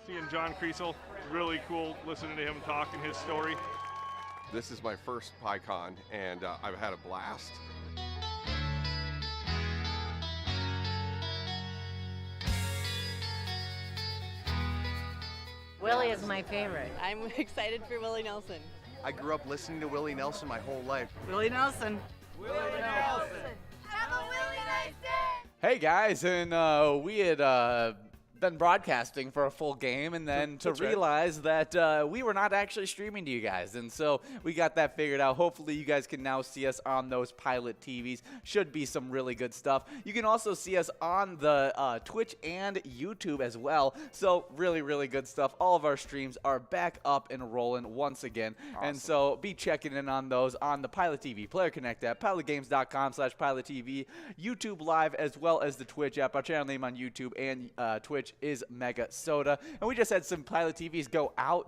seeing John Kriesel. Really cool listening to him talk and his story. This is my first PyCon, and I've had a blast. Willie is my favorite. I'm excited for Willie Nelson. I grew up listening to Willie Nelson my whole life. Willie Nelson. Willie Nelson. Have a really nice day. Hey guys, and we had been broadcasting for a full game, and then to realize that we were not actually streaming to you guys, and so we got that figured out. Hopefully you guys can now see us on those Pilot TVs. Should be some really good stuff. You can also see us on the Twitch and YouTube as well, so really good stuff. All of our streams are back up and rolling once again. Awesome. And so be checking in on those on the Pilot TV Player Connect app, pilotgames.com/PilotTV, YouTube Live, as well as the Twitch app. Our channel name on YouTube and Twitch is MegaSota. And we just had some Pilot TVs go out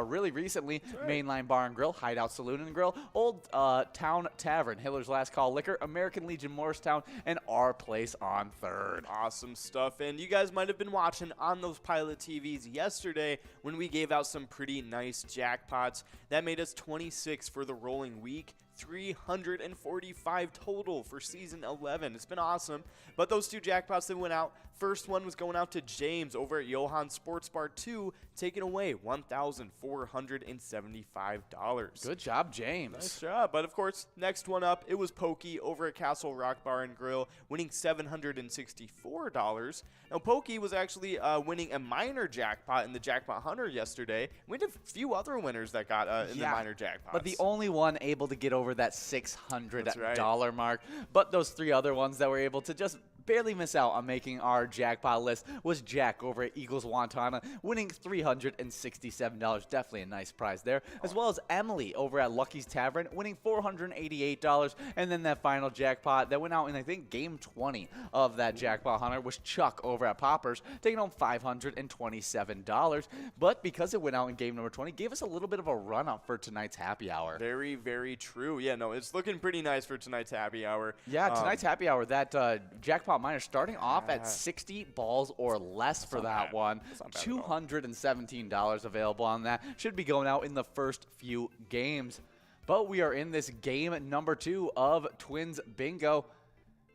really recently. Mainline Bar and Grill, Hideout Saloon and Grill, Old Town Tavern, Hiller's Last Call Liquor, American Legion Morristown, and Our Place on 3rd. Awesome stuff. And you guys might have been watching on those Pilot TVs yesterday when we gave out some pretty nice jackpots. That made us 26 for the rolling week. 345 total for season 11. It's been awesome. But those two jackpots that went out, first one was going out to James over at Johan Sports Bar 2, taking away $1,475. Good job, James. Nice job. But of course, next one up, it was Pokey over at Castle Rock Bar and Grill, winning $764. Now, Pokey was actually winning a minor jackpot in the Jackpot Hunter yesterday. We had a few other winners that got in the minor jackpots. But the only one able to get over that $600 mark. But those three other ones that were able to just barely miss out on making our jackpot list was Jack over at Eagles Wantana, winning $367. Definitely a nice prize there. As well as Emily over at Lucky's Tavern, winning $488. And then that final jackpot that went out in, I think, game 20 of that jackpot hunter was Chuck over at Poppers, taking home $527. But because it went out in game number 20, gave us a little bit of a run-up for tonight's happy hour. Very true. Yeah, no, it's looking pretty nice for tonight's happy hour. Yeah, tonight's happy hour, that jackpot miner starting off at 60 balls or less for that one. $217 available on that. Should be going out in the first few games. But we are in this game number 2 of Twins Bingo.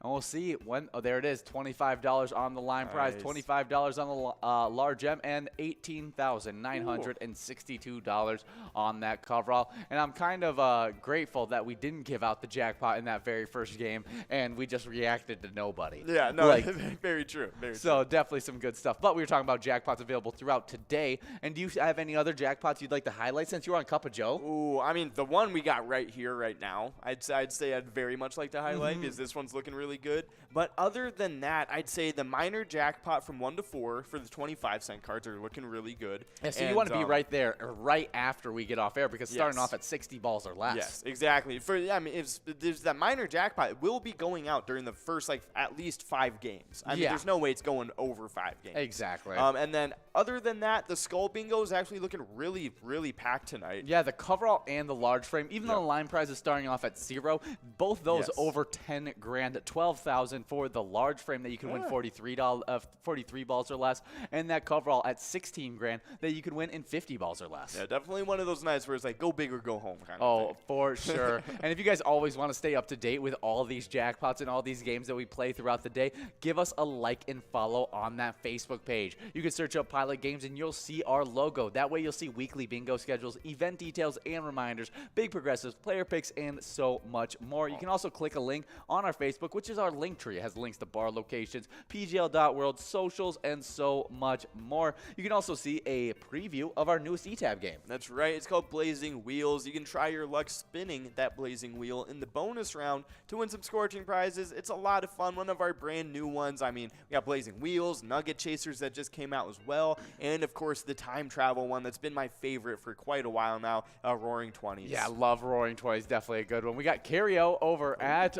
And we'll see when, oh, there it is, $25 on the line prize, $25 on the large M, and $18,962 on that coverall. And I'm kind of grateful that we didn't give out the jackpot in that very first game, and we just reacted to nobody. Yeah, no, like, very true. So definitely some good stuff. But we were talking about jackpots available throughout today. And do you have any other jackpots you'd like to highlight since you're on Cup of Joe? Ooh, I mean, the one we got right here, right now, I'd say I'd very much like to highlight because this one's looking really good. But other than that, I'd say the minor jackpot from 1 to 4 for the 25-cent cards are looking really good. Yeah, so you want to be right there, right after we get off air, because starting off at 60 balls or less. Yes, exactly. I mean, if there's that minor jackpot, it will be going out during the first, like, at least 5 games. I mean, there's no way it's going over 5 games. Exactly. And then other than that, the Skull Bingo is actually looking really packed tonight. Yeah, the coverall and the large frame, even though the line prize is starting off at 0, both those over 10 grand, 12,000 for the large frame that you can win 43 balls or less, and that coverall at 16 grand that you can win in 50 balls or less. Yeah, definitely one of those nights where it's like go big or go home kind of thing. For sure. And if you guys always want to stay up to date with all these jackpots and all these games that we play throughout the day, give us a like and follow on that Facebook page. You can search up Pilot Games and you'll see our logo. That way you'll see weekly bingo schedules, event details and reminders, big progressives, player picks, and so much more. You can also click a link on our Facebook, which is our link tree. It has links to bar locations, PGL.world, socials, and so much more. You can also see a preview of our newest eTab game. That's right. It's called Blazing Wheels. You can try your luck spinning that blazing wheel in the bonus round to win some scorching prizes. It's a lot of fun. One of our brand new ones. I mean, we got Blazing Wheels, Nugget Chasers that just came out as well, and of course the time travel one that's been my favorite for quite a while now, Roaring 20s. Yeah, I love Roaring 20s. Definitely a good one. We got Cario over at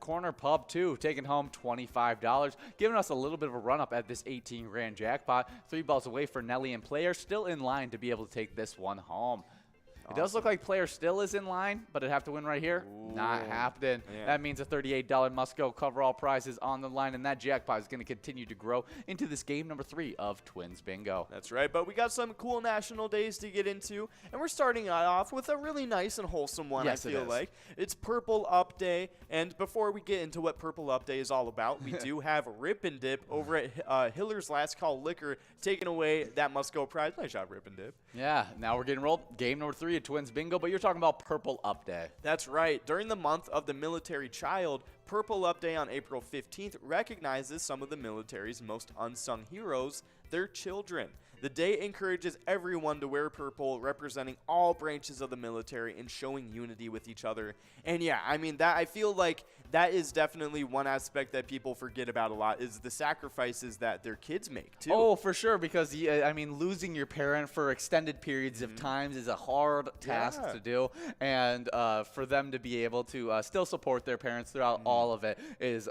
Corner Pub 2, taking home $25, giving us a little bit of a run-up at this 18 grand jackpot. 3 balls away for Nelly and Player, still in line to be able to take this one home. It does look like player still is in line, but it'd have to win right here. Not happening. Yeah. That means a $38 must-go coverall prize is on the line, and that jackpot is going to continue to grow into this game number 3 of Twins Bingo. That's right, but we got some cool national days to get into, and we're starting off with a really nice and wholesome one, Yes, I feel it is. like. It's Purple Up Day, and before we get into what Purple Up Day is all about, we do have Rip and Dip over at Hiller's Last Call Liquor taking away that must-go prize. Nice job, Rip and Dip. Yeah, now we're getting rolled. Game number 3 of Twins Bingo, but you're talking about Purple Up Day. That's right. During the month of the military child, Purple Up Day on April 15th recognizes some of the military's most unsung heroes, their children. The day encourages everyone to wear purple, representing all branches of the military and showing unity with each other. And yeah, I mean, that I feel like that is definitely one aspect that people forget about a lot is the sacrifices that their kids make too. Oh, for sure, because I mean, losing your parent for extended periods of times is a hard task to do, and for them to be able to still support their parents throughout all of it is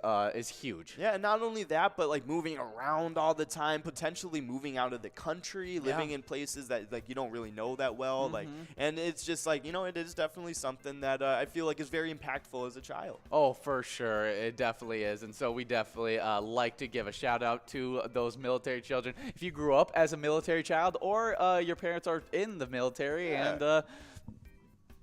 huge. Yeah, and not only that, but like moving around all the time, potentially moving out of the country, living in places that like you don't really know that well, like, and it's just like, you know, it is definitely something that I feel like is very impactful as a child. Oh, for sure, it definitely is, and so we definitely like to give a shout out to those military children. If you grew up as a military child, or your parents are in the military, and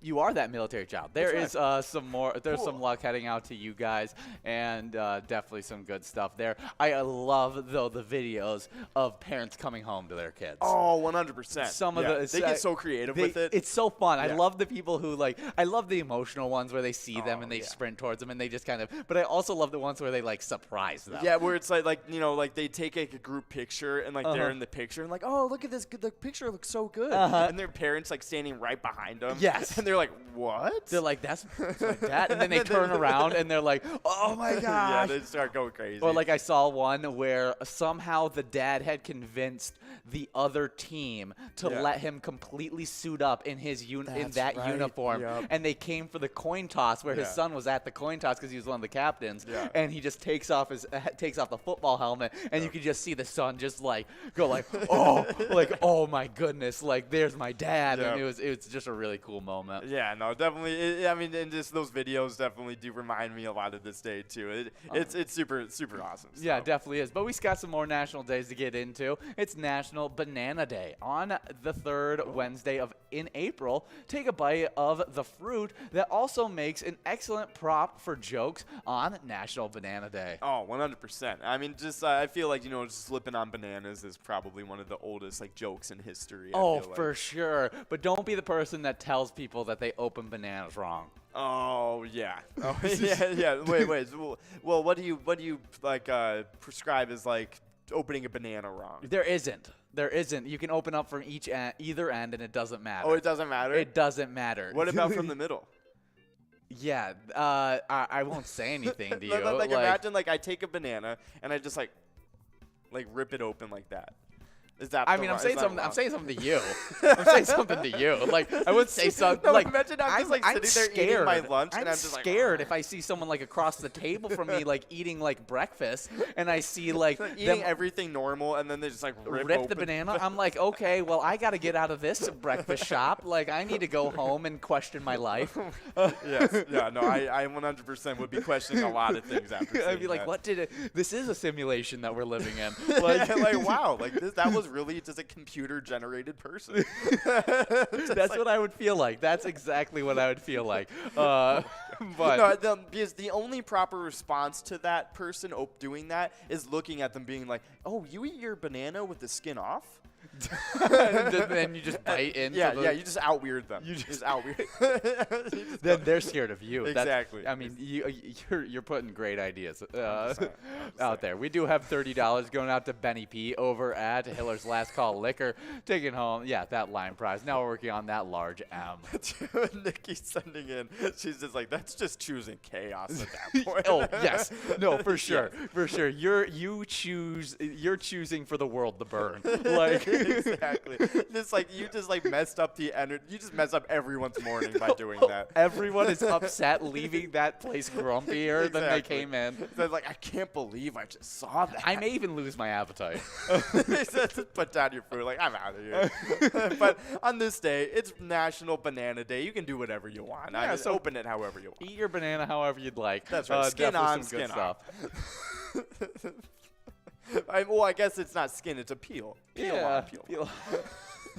you are that military child, there is some luck heading out to you guys, and definitely some good stuff there. I love though the videos of parents coming home to their kids. Oh, 100%. Some of the they get so creative with it. It's so fun. I Yeah. love the people who I love the emotional ones where they see them and they sprint towards them and they just kind of. But I also love the ones where they surprise them. Yeah, where it's like you know, like they take a group picture and they're in the picture and like, oh, look at this, the picture looks so good, and their parents standing right behind them. Yes. And they're like, what? They're like, that's my dad, and then they turn around and they're like, oh my gosh. Yeah, they start going crazy. Or I saw one where somehow the dad had convinced the other team to let him completely suit up in his uniform, and they came for the coin toss where his son was at the coin toss because he was one of the captains, and he just takes off the football helmet, and you could just see the son just go oh my goodness, there's my dad, and it was just a really cool moment. Yeah, no, definitely. I mean, and just those videos definitely do remind me a lot of this day too. It's super awesome. So. Yeah, it definitely is. But we got some more national days to get into. It's National Banana Day on the third Wednesday in April. Take a bite of the fruit that also makes an excellent prop for jokes on National Banana Day. Oh, 100%. I mean, just I feel like, you know, just slipping on bananas is probably one of the oldest jokes in history. Oh, for sure. But don't be the person that tells people that they open bananas wrong. Oh yeah. Oh yeah. Wait. Well, what do you prescribe as opening a banana wrong? There isn't. You can open up from either end, and it doesn't matter. Oh, it doesn't matter? It doesn't matter. What about from the middle? Yeah. I won't say anything to you. Imagine I take a banana and I just rip it open like that. Is that? I mean, I'm saying something to you. I'm saying something to you. I would say something. No, imagine I'm just sitting there eating my lunch, and I'm just scared if I see someone across the table from me eating breakfast, and I see eating everything normal, and then they just rip the banana. I'm like, okay, well, I got to get out of this breakfast shop. I need to go home and question my life. Yes. Yeah. No, I 100% would be questioning a lot of things after. I'd be like, what did it? This is a simulation that we're living in. Wow, that was really just a computer-generated person. That's what I would feel like. That's exactly what I would feel like. But no, because the only proper response to that person doing that is looking at them being like, "Oh, you eat your banana with the skin off?" And then you just bite into yeah, you just out-weird them. You just out-weird. Then they're scared of you. Exactly. I mean, you're putting great ideas out there. We do have $30 going out to Benny P over at Hiller's Last Call Liquor, taking home, that line prize. Now we're working on that large M. Nikki's sending in. She's just like, that's just choosing chaos at that point. Oh, yes. No, for sure. For sure. You're choosing for the world to burn. Exactly. Just like you just like messed up the energy. You just messed up everyone's morning by doing that. Everyone is upset leaving that place grumpier than they came in. They're like, I can't believe I just saw that. I may even lose my appetite. Just put down your food. Like, I'm out of here. But on this day, it's National Banana Day. You can do whatever you want. Yeah, Just open it however you want. Eat your banana however you'd like. That's right. Skin on, some good skin stuff. Well, I guess it's not skin, it's a peel. Peel on, peel off.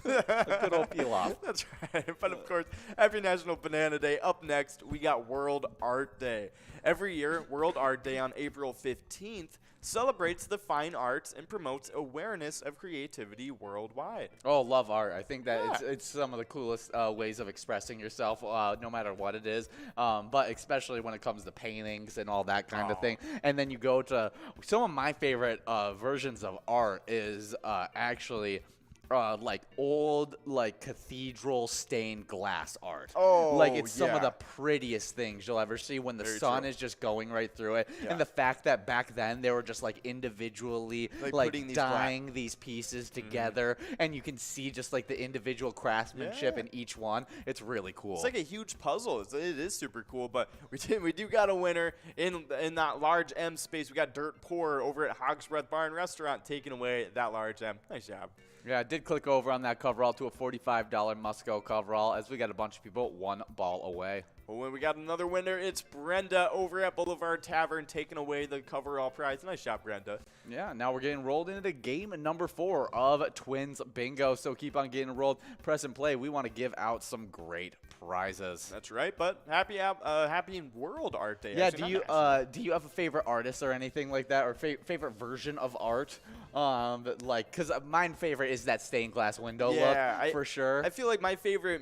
A good old peel off. That's right. But of course, happy National Banana Day. Up next, we got World Art Day. Every year, World Art Day on April 15th celebrates the fine arts and promotes awareness of creativity worldwide. Oh, love art. I think that it's some of the coolest ways of expressing yourself, no matter what it is, but especially when it comes to paintings and all that kind of thing. And then you go to some of my favorite versions of art is actually like old, like cathedral stained glass art. Oh, like it's some of the prettiest things you'll ever see when the sun is just going right through it. And the fact that back then they were just like individually like dyeing these pieces together, and you can see just like the individual craftsmanship in each one. It's really cool. It's like a huge puzzle. It is super cool. But we do got a winner in that large M space. We got Dirt Poor over at Hog's Breath Bar and Restaurant taking away that large M. Nice job. Yeah, I did click over on that coverall to a $45 Musco coverall, as we got a bunch of people one ball away. Well, when we got another winner, it's Brenda over at Boulevard Tavern taking away the coverall prize. Nice job, Brenda. Yeah, now we're getting rolled into game number 4 of Twins Bingo. So keep on getting rolled. Press and play. We want to give out some great prizes. That's right, but happy World Art Day. Yeah, actually, do you have a favorite artist or anything like that, or favorite version of art? Because mine favorite is that stained glass window look for sure. I feel like my favorite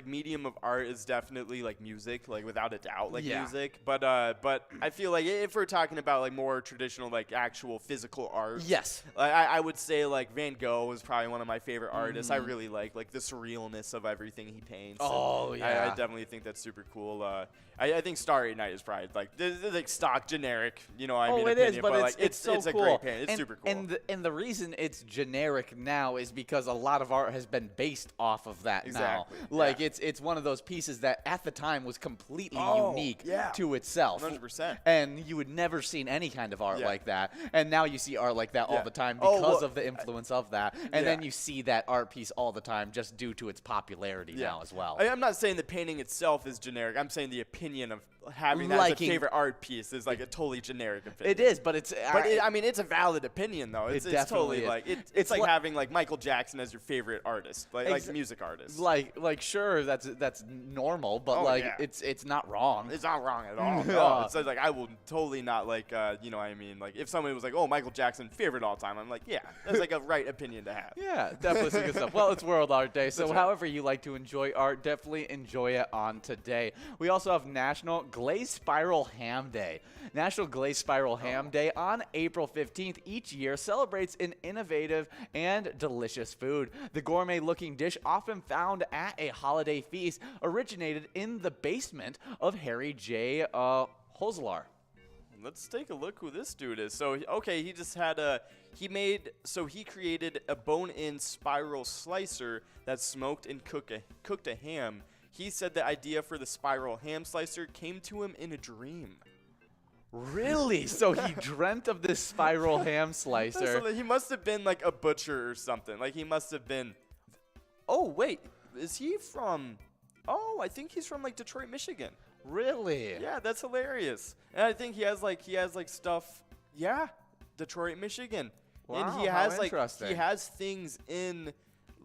medium of art is definitely like music, like without a doubt, music. But I feel like if we're talking about like more traditional, like actual physical art, yes, I would say like Van Gogh is probably one of my favorite artists. I really like the surrealness of everything he paints. Oh yeah, I definitely think that's super cool. I think Starry Night is probably like stock generic, it opinion, is, but like it's so a cool. great paint. It's super cool. And the reason it's generic now is because a lot of art has been based off of that now. Like it's one of those pieces that at the time was completely unique to itself. 100%. And you would never seen any kind of art like that. And now you see art like that all the time because of the influence of that. And then you see that art piece all the time just due to its popularity now as well. I'm not saying the painting itself is generic. I'm saying the opinion of having that as a favorite art piece is like a totally generic opinion. It is, but it's it's a valid opinion though. It's totally is. like it's like having like Michael Jackson as your favorite artist, like music artist. Like sure, that's normal, but it's not wrong. It's not wrong at all. No, it's like I will totally not like like if somebody was like, oh, Michael Jackson favorite all time, I'm like, yeah, that's like a right opinion to have. Yeah, definitely some good stuff. Well, it's World Art Day, so however you like to enjoy art, definitely enjoy it on today. We also have National Glazed Spiral Ham Day. National Glazed Spiral Ham Day on April 15th each year celebrates an innovative and delicious food. The gourmet-looking dish, often found at a holiday feast, originated in the basement of Harry J. Hoslar. Let's take a look who this dude is. So, okay, he created a bone-in spiral slicer that smoked and cooked a ham. He said the idea for the spiral ham slicer came to him in a dream. Really? So he dreamt of this spiral ham slicer. So he must have been like a butcher or something. Like he must have been. Oh wait, is he from? Oh, I think he's from like Detroit, Michigan. Really? Yeah, that's hilarious. And I think he has like stuff. Yeah, Detroit, Michigan. Wow, and he how has interesting. he has things in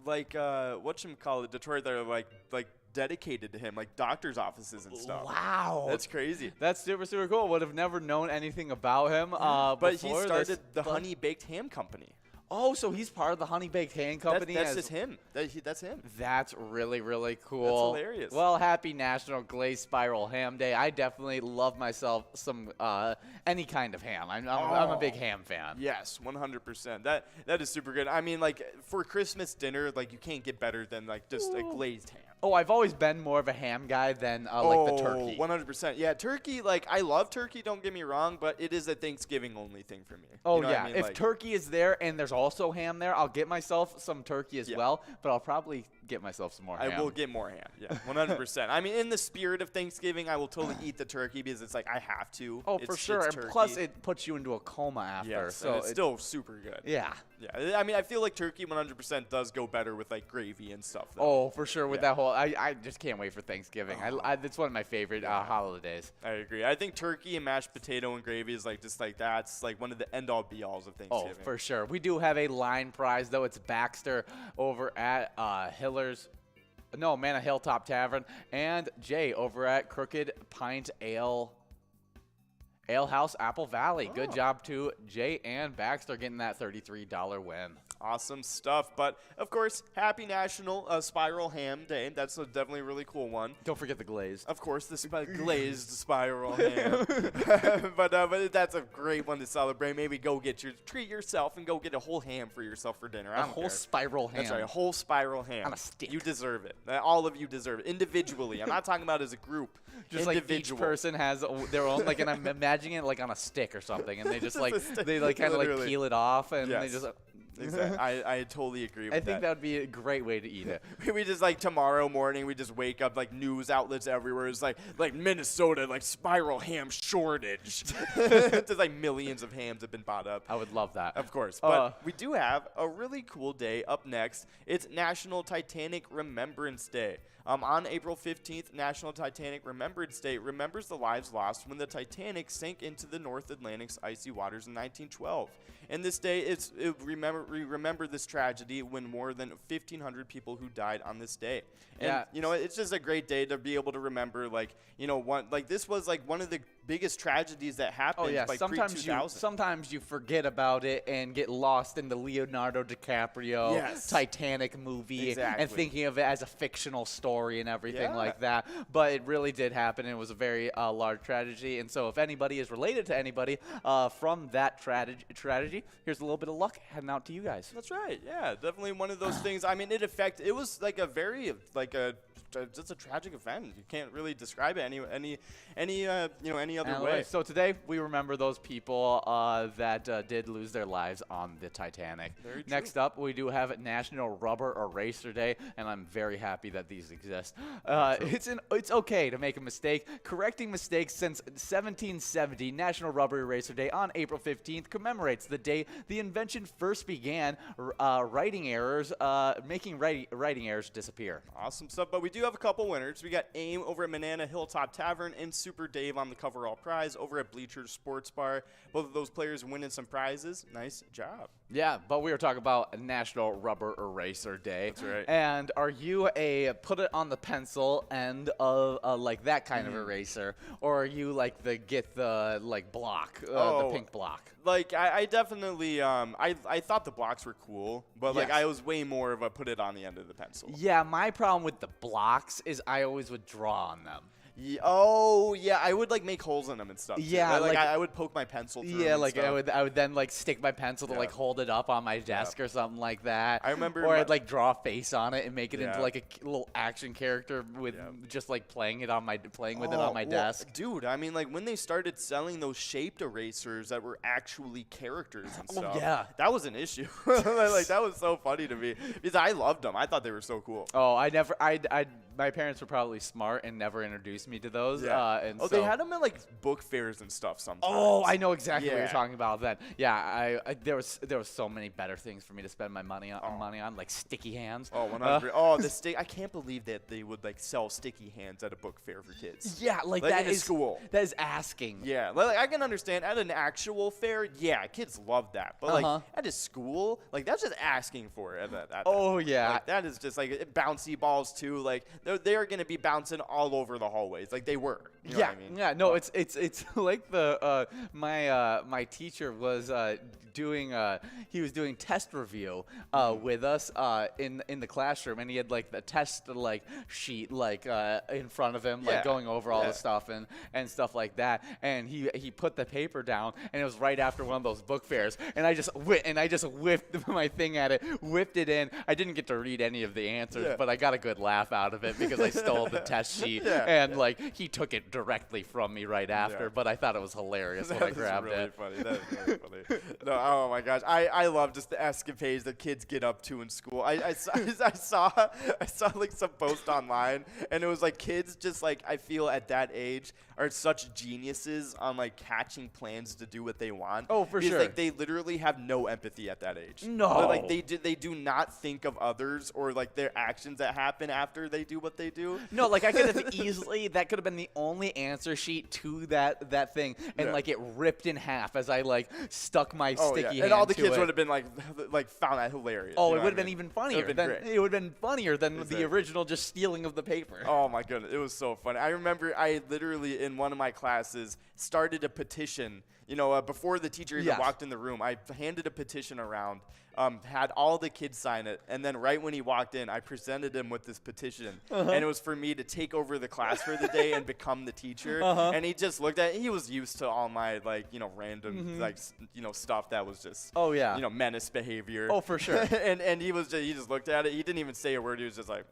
like whatchamacallit, Detroit that are like dedicated to him, like doctor's offices and stuff. Wow. That's crazy. That's super, super cool. Would have never known anything about him but he started the Honey Baked Ham Company. Oh, so he's part of the Honey Baked Ham Company? That's just him. That's him. That's really, really cool. That's hilarious. Well, happy National Glazed Spiral Ham Day. I definitely love myself some any kind of ham. I'm a big ham fan. Yes, 100%. That is super good. I mean, like for Christmas dinner, like you can't get better than like just a glazed ham. Oh, I've always been more of a ham guy than like the turkey. 100%. Yeah, turkey, like, I love turkey, don't get me wrong, but it is a Thanksgiving-only thing for me. Oh, You know what yeah. I mean? If Like, turkey is there and there's also ham there, I'll get myself some turkey as well, but I'll probably get myself some more ham. I will get more ham. Yeah, 100%. I mean, in the spirit of Thanksgiving, I will totally eat the turkey because it's like I have to. Oh, for sure. It's And turkey. plus, it puts you into a coma after. Yes, so and it's still super good. Yeah. Yeah, I mean, I feel like turkey 100% does go better with like gravy and stuff. Though. Oh, for sure. With that whole, I just can't wait for Thanksgiving. It's one of my favorite holidays. I agree. I think turkey and mashed potato and gravy is like just like that's like one of the end all be alls of Thanksgiving. Oh, for sure. We do have a line prize though. It's Baxter over at Manna Hilltop Tavern, and Jay over at Crooked Pint Ale House, Apple Valley. Good job to Jay and Baxter getting that $33 win. Awesome stuff. But, of course, happy National Spiral Ham Day. That's definitely a really cool one. Don't forget the glazed. Of course, the glazed spiral ham. but that's a great one to celebrate. Maybe go treat yourself and go get a whole ham for yourself for dinner. A whole spiral ham. That's right, a whole spiral ham. On a stick. You deserve it. All of you deserve it. Individually. I'm not talking about as a group. Just like each person has their own, like, and I'm imagining it like on a stick or something, and they just like, they like kind of like peel it off, and they just. Exactly. I totally agree with that. I think that would be a great way to eat it. We just like tomorrow morning, we just wake up like news outlets everywhere. It's like Minnesota, like spiral ham shortage. Just like millions of hams have been bought up. I would love that. Of course. But we do have a really cool day up next. It's National Titanic Remembrance Day. On April 15th, National Titanic Remembrance Day remembers the lives lost when the Titanic sank into the North Atlantic's icy waters in 1912. And this day, we remember this tragedy when more than 1,500 people who died on this day. And, it's just a great day to be able to remember, this was like one of the biggest tragedies that happened. Oh yeah, like sometimes you forget about it and get lost in the Leonardo DiCaprio Titanic movie and thinking of it as a fictional story and everything like that. But it really did happen, and it was a very large tragedy. And so if anybody is related to anybody from that tragedy, here's a little bit of luck heading out to you guys. That's right. Yeah, definitely one of those things. I mean, it was like a very just a tragic event. You can't really describe it any other way. So today we remember those people that did lose their lives on the Titanic. Very true. Next up, we do have National Rubber Eraser Day, and I'm very happy that these exist. It's okay to make a mistake. Correcting mistakes since 1770, National Rubber Eraser Day on April 15th commemorates the day the invention first began making writing errors disappear. Awesome stuff. But we do have a couple winners. We got AIM over at Manana Hilltop Tavern and Super Dave on the coverall prize over at Bleachers Sports Bar. Both of those players winning some prizes. Nice job. Yeah, but we were talking about National Rubber Eraser Day. That's right. And are you a put it on the pencil end of like that kind of eraser, or are you like the block, the pink block? Like I definitely I thought the blocks were cool, but like Yes. I was way more of a put it on the end of the pencil. Yeah, my problem with the blocks is I always would draw on them. I would like make holes in them and stuff. Yeah, too. I would poke my pencil through. Yeah, them like and I would then like stick my pencil to like hold it up on my desk or something like that. I remember or I'd like draw a face on it and make it into Yeah. like a little action character with just like playing with it on my desk. Dude, I mean, like when they started selling those shaped erasers that were actually characters and stuff. yeah. That was an issue. Like that was so funny to me because I loved them. I thought they were so cool. Oh, my parents were probably smart and never introduced me to those. They had them at like book fairs and stuff sometimes. Oh, I know exactly what you're Yeah. talking about then. Yeah, there was so many better things for me to spend my money on, like sticky hands. Oh, 100. The stick. I can't believe that they would like sell sticky hands at a book fair for kids. Yeah, like Like that in a is school. That is asking. Yeah, like I can understand at an actual fair. Yeah, kids love that. But like at a school, like that's just asking for it. Oh yeah. Like, that is just like bouncy balls too. Like they are gonna be bouncing all over the hallways. Like they were. You know what I mean? Yeah, no, it's like the my teacher was doing test review with us in the classroom, and he had like the test like sheet like in front of him, like going over all the stuff and stuff like that, and he put the paper down, and it was right after one of those book fairs, and I just whipped my thing at it, whipped it in. I didn't get to read any of the answers, but I got a good laugh out of it because I stole the test sheet, and like he took it directly from me right after. Yeah. But I thought it was hilarious when I grabbed it. Funny. That is really funny. No, oh my gosh, I love just the escapades that kids get up to in school. I saw like some post online, and it was like kids just like I feel at that age are such geniuses on like catching plans to do what they want. Oh, for because, sure. Like they literally have no empathy at that age. No. Like they do not think of others or like their actions that happen after they do what they do. No, like I could have easily, that could have been the only answer sheet to that thing, and like it ripped in half as I like stuck my sticky hand and all the to kids it. would have been like found that hilarious. Oh, you it know would have what I been mean? even funnier. Great. It would have been funnier than the Exactly. original just stealing of the paper. Oh my goodness, it was so funny. I remember I literally in one of my classes started a petition. You know, before the teacher even walked in the room, I handed a petition around, had all the kids sign it, and then right when he walked in, I presented him with this petition, and it was for me to take over the class for the day and become the teacher. And he just looked at it. He was used to all my like, you know, random like, you know, stuff that was just, you know, menace behavior. Oh, for sure. and he just looked at it. He didn't even say a word. He was just like.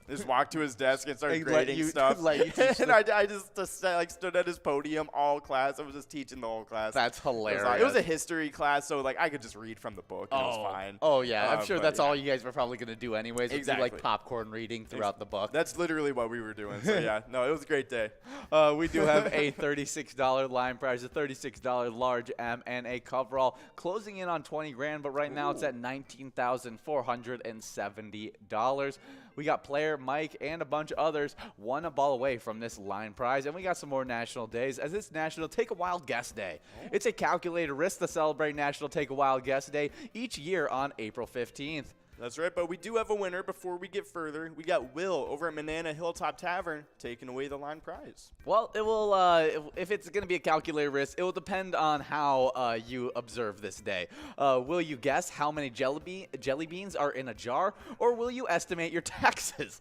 Just walked to his desk and started grading stuff. And I just like stood at his podium all class. I was just teaching the whole class. That's hilarious. It was a history class, so like I could just read from the book. And it was fine. Oh yeah, I'm sure but that's all you guys were probably gonna do anyways. Exactly. Do, like popcorn reading throughout the book. That's literally what we were doing. So yeah, no, it was a great day. We do have a $36 line prize, a $36 large M, and a coverall, closing in on 20 grand. But right now it's at $19,470. We got player Mike and a bunch of others one a ball away from this line prize, and we got some more national days as it's National Take a Wild Guess Day. It's a calculated risk to celebrate National Take a Wild Guess Day each year on April 15th. That's right, but we do have a winner before we get further. We got Will over at Manana Hilltop Tavern taking away the line prize. Well, it will. If it's going to be a calculated risk, it will depend on how you observe this day. Will you guess how many jelly beans are in a jar, or will you estimate your taxes?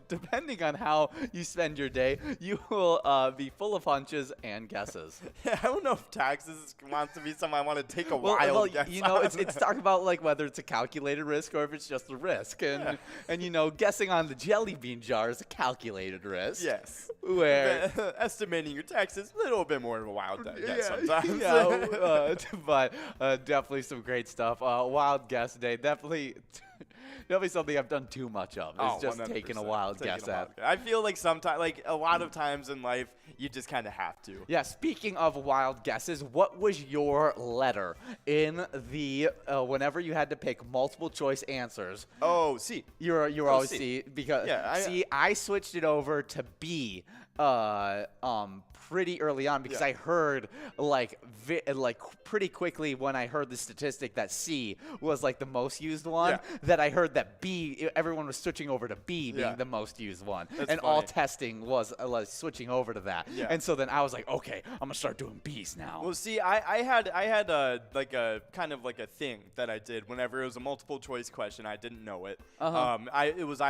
Depending on how you spend your day, you will be full of hunches and guesses. I don't know if taxes wants to be something I want to take a wild guess you know, on. it's talking about like whether it's a calculated risk or if it's just a risk, and you know, guessing on the jelly bean jar is a calculated risk. Yes. Where estimating your taxes a little bit more of a wild guess sometimes. But definitely some great stuff. Wild guess day, definitely something I've done too much of. It's just 100%. taking a wild guess at. I feel like sometimes, like a lot of times in life, you just kind of have to. Yeah. Speaking of wild guesses, what was your letter in the whenever you had to pick multiple choice answers? Oh, C. You're always C because I switched it over to B. Pretty early on because I heard like pretty quickly when I heard the statistic that C was like the most used one, that I heard that B, everyone was switching over to B being the most used one. That's and funny. all testing was switching over to that. And so then I was like, okay, I'm gonna start doing B's now. Well, see, I had a kind of like a thing that I did whenever it was a multiple choice question. I didn't know it. It was,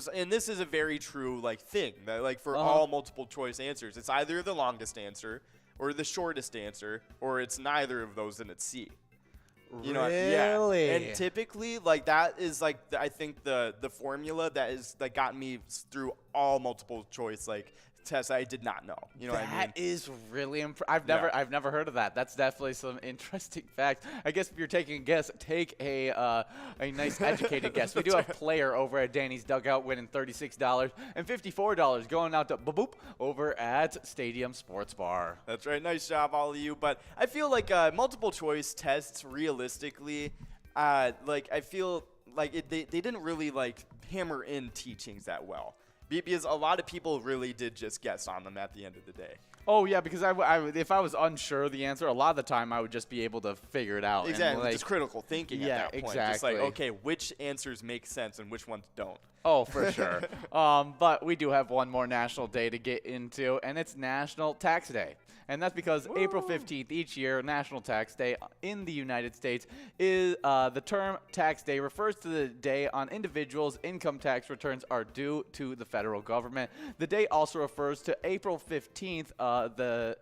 and this is a very true like thing that like for all multiple choice answers, it's either the longest answer or the shortest answer, or it's neither of those and it's C. You know, Really? And typically, like that is like I think the formula that got me through all multiple choice like tests I did not know. You know what I mean? That is really I've never heard of that. That's definitely some interesting facts. I guess if you're taking a guess, take a nice educated guess. We do have player over at Danny's Dugout winning $36 and $54 going out to Boop over at Stadium Sports Bar. That's right. Nice job, all of you. But I feel like multiple choice tests, realistically, like I feel like they didn't really like hammer in teachings that well. Because a lot of people really did just guess on them at the end of the day. Oh, yeah, because if I was unsure of the answer, a lot of the time I would just be able to figure it out. Exactly, and, like, just critical thinking at that point. Exactly. Just like, okay, which answers make sense and which ones don't. Oh, for sure. But we do have one more national day to get into, and it's National Tax Day. And that's because April 15th each year, National Tax Day in the United States, is the term tax day refers to the day on individuals' income tax returns are due to the federal government. The day also refers to April 15th, the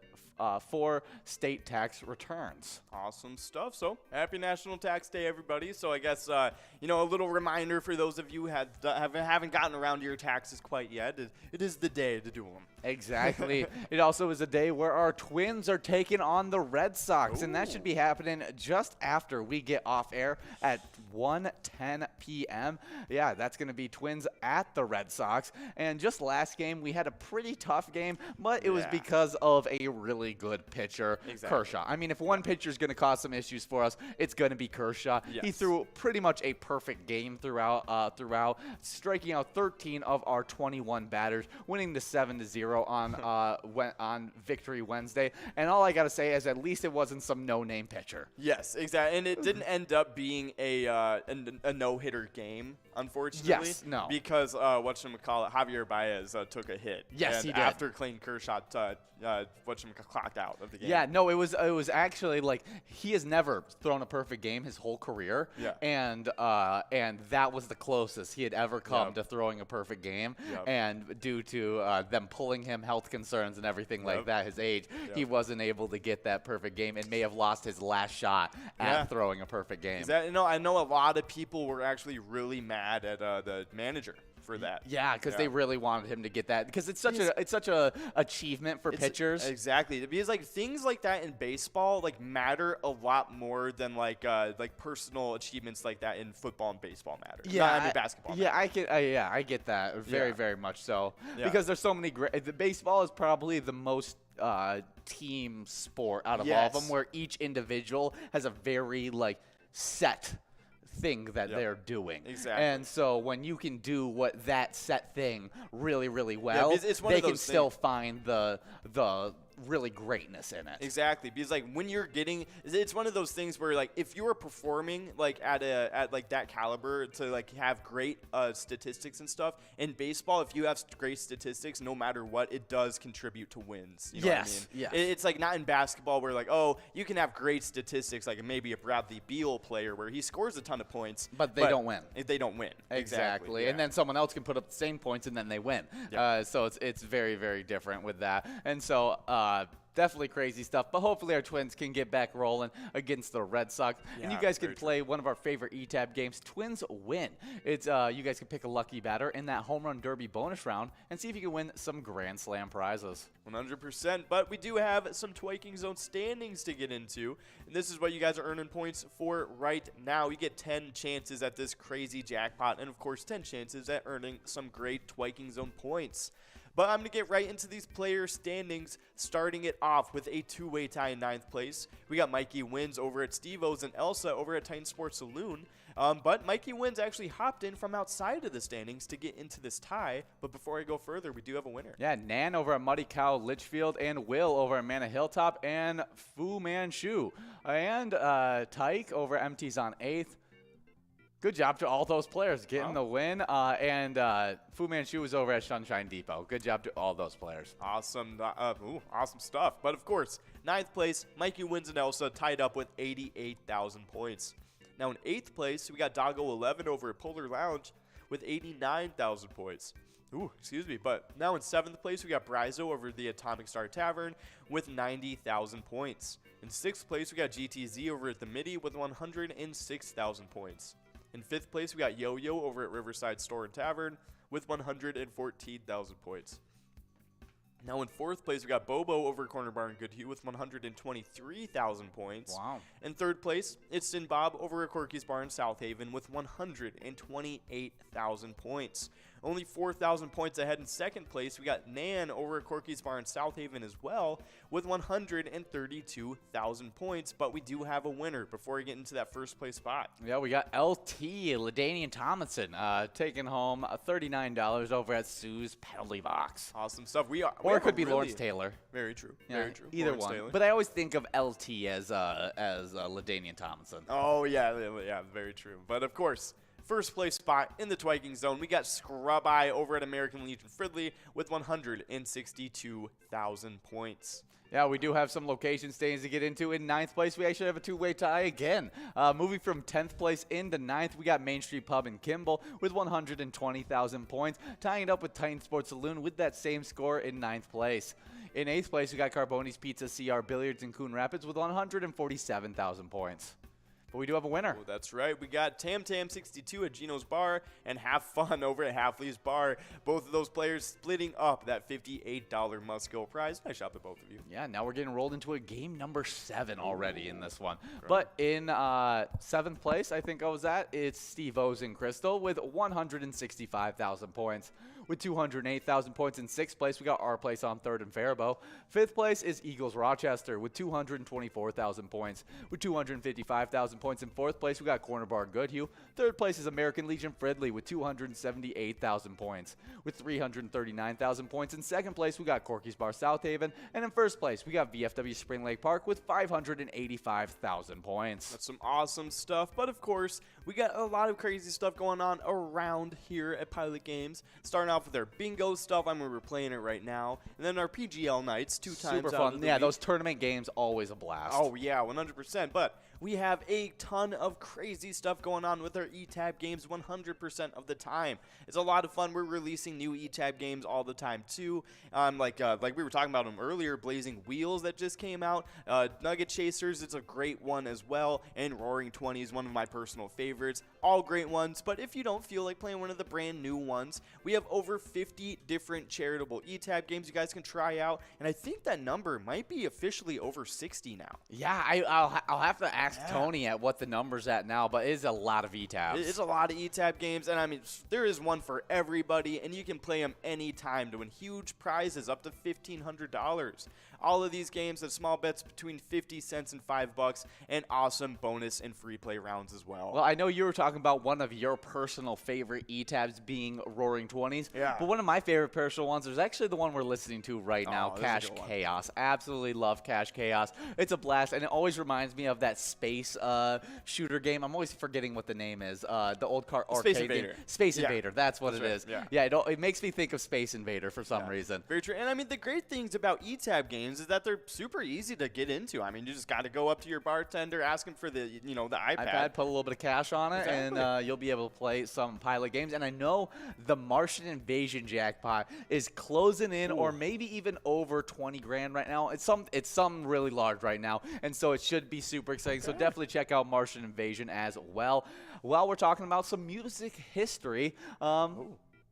for state tax returns. Awesome stuff. So happy National Tax Day, everybody. So I guess, a little reminder for those of you who haven't gotten around to your taxes quite yet. It is the day to do them. Exactly. It also is a day where our Twins are taking on the Red Sox, and that should be happening just after we get off air at 1:10 p.m. Yeah, that's going to be Twins at the Red Sox. And just last game, we had a pretty tough game, but it was because of a really good pitcher, Kershaw. I mean, if one pitcher is going to cause some issues for us, it's going to be Kershaw. Yes. He threw pretty much a perfect game throughout, striking out 13 of our 21 batters, winning the 7-0 on Victory Wednesday. And all I got to say is at least it wasn't some no-name pitcher. Yes, exactly. And it didn't end up being a no-hitter game, unfortunately. Yes, no. Because, Javier Baez took a hit. Yes, and he did. after Clayton Kershaw clocked out of the game. Yeah, no, it was actually like he has never thrown a perfect game his whole career. Yeah. And that was the closest he had ever come to throwing a perfect game. Yep. And due to them pulling him health concerns and everything like that, his age, he wasn't able to get that perfect game and may have lost his last shot at throwing a perfect game. I know a lot of people were actually really mad at the manager for that. Yeah, because they really wanted him to get that because it's such a achievement for pitchers. Exactly, because like things like that in baseball like matter a lot more than like personal achievements like that in football and baseball matter. Yeah, basketball. Yeah, I get that very much so because there's so many great. The baseball is probably the most team sport out of all of them, where each individual has a very set thing that they're doing. Exactly. And so when you can do what that set thing really, really well, they can still find the really greatness in it. Exactly, because when you're getting, it's one of those things where if you are performing at that caliber to have great statistics and stuff in baseball, if you have great statistics, no matter what, it does contribute to wins. You know what I mean? Yes. It's not in basketball where you can have great statistics maybe a Bradley Beal player where he scores a ton of points, but they don't win. They don't win. Exactly. Yeah. And then someone else can put up the same points and then they win. Yeah. So it's very, very different with that. And so definitely crazy stuff, but hopefully our Twins can get back rolling against the Red Sox. And you guys can play one of our favorite ETAB games, Twins Win. It's you guys can pick a lucky batter in that home run derby bonus round and see if you can win some Grand Slam prizes. 100%, but we do have some Twiking Zone standings to get into, and this is what you guys are earning points for right now. You get 10 chances at this crazy jackpot, and of course 10 chances at earning some great Twiking Zone points. But I'm going to get right into these player standings, starting it off with a two-way tie in 9th place. We got Mikey Wins over at Steve-O's and Elsa over at Titan Sports Saloon. But Mikey Wins actually hopped in from outside of the standings to get into this tie. But before I go further, we do have a winner. Yeah, Nan over at Muddy Cow Litchfield, and Will over at Mana Hilltop, and Fu Manchu. And Tyke over at MT's on 8th. Good job to all those players getting the win. And Fu Manchu was over at Sunshine Depot. Good job to all those players. Awesome. Awesome stuff. But, of course, 9th place, Mikey Wins and Elsa tied up with 88,000 points. Now, in 8th place, we got Doggo 11 over at Polar Lounge with 89,000 points. But now in 7th place, we got Bryzo over the Atomic Star Tavern with 90,000 points. In 6th place, we got GTZ over at the Midi with 106,000 points. In 5th place, we got Yo-Yo over at Riverside Store and Tavern with 114,000 points. Now in 4th place, we got Bobo over at Corner Bar and Good Hue with 123,000 points. Wow. In 3rd place, it's Sin Bob over at Corky's Bar in South Haven with 128,000 points. Only 4,000 points ahead in 2nd place, we got Nan over at Corky's Bar in South Haven as well with 132,000 points. But we do have a winner before we get into that 1st place spot. Yeah, we got LT, LaDanian Tomlinson, taking home $39 over at Sue's Penalty Box. Awesome stuff. Or it could be Lawrence Taylor. Very true. Yeah, Very true. Either Lawrence one. Taylor. But I always think of LT as LaDanian Tomlinson. Oh, yeah, very true. But, of course, First place spot in the Twiking Zone, we got Scrub Eye over at American Legion Fridley with 162,000 points. Yeah, we do have some location standings to get into. In 9th place, we actually have a two-way tie again. Moving from 10th place into 9th, we got Main Street Pub in Kimball with 120,000 points, tying it up with Titan Sports Saloon with that same score in 9th place. In 8th place, we got Carboni's Pizza CR Billiards in Coon Rapids with 147,000 points. But we do have a winner. Oh, that's right. We got Tam Tam 62 at Gino's Bar and Have Fun over at Halfley's Bar. Both of those players splitting up that $58 must-go prize. Nice shot to both of you. Yeah, now we're getting rolled into a game number 7 already in this one. But in 7th place, I think I was at, it's Steve O's in Crystal with 165,000 points. With 208,000 points in 6th place, we got our place on 3rd and Faribault. 5th place is Eagles Rochester with 224,000 points. With 255,000 points in 4th place, we got Corner Bar Goodhue. 3rd place is American Legion Fridley with 278,000 points. With 339,000 points in 2nd place, we got Corky's Bar Southaven. And in 1st place, we got VFW Spring Lake Park with 585,000 points. That's some awesome stuff. But of course, we got a lot of crazy stuff going on around here at Pilot Games. Starting off with our bingo stuff. We're playing it right now. And then our PGL nights, 2 times Super out fun. of the Yeah, week. those tournament games, always a blast. Oh, yeah, 100%. But we have a ton of crazy stuff going on with our ETAB games 100% of the time. It's a lot of fun. We're releasing new ETAB games all the time, too. Like we were talking about them earlier, Blazing Wheels that just came out. Nugget Chasers, it's a great one as well. And Roaring 20s, one of my personal favorites. All great ones. But if you don't feel like playing one of the brand new ones, we have over 50 different charitable ETAB games you guys can try out. And I think that number might be officially over 60 now. Yeah, I'll have to ask Tony at what the number's at now, but it is a lot of ETABs. It's a lot of ETAB games, and I mean, there is one for everybody, and you can play them anytime to win huge prizes up to $1,500. All of these games have small bets between 50 cents and $5, and awesome bonus and free play rounds as well. Well, I know you were talking about one of your personal favorite ETABs being Roaring 20s. Yeah. But one of my favorite personal ones is actually the one we're listening to right now, this is a Cash good one. Chaos. Absolutely love Cash Chaos. It's a blast, and it always reminds me of that space shooter game. I'm always forgetting what the name is. The old arcade Space game. Invader. Space Yeah. Invader. That's what That's it right. is. Yeah. Yeah, it makes me think of Space Invader for some reason. Very true. And I mean, the great things about ETAB games is that they're super easy to get into. I mean, you just got to go up to your bartender, ask him for the iPad. Put a little bit of cash on it, Exactly. and you'll be able to play some Pilot games. And I know the Martian Invasion jackpot is closing in, or maybe even over 20 grand right now. It's some really large right now, and so it should be super exciting. So definitely check out Martian Invasion as well. While we're talking about some music history,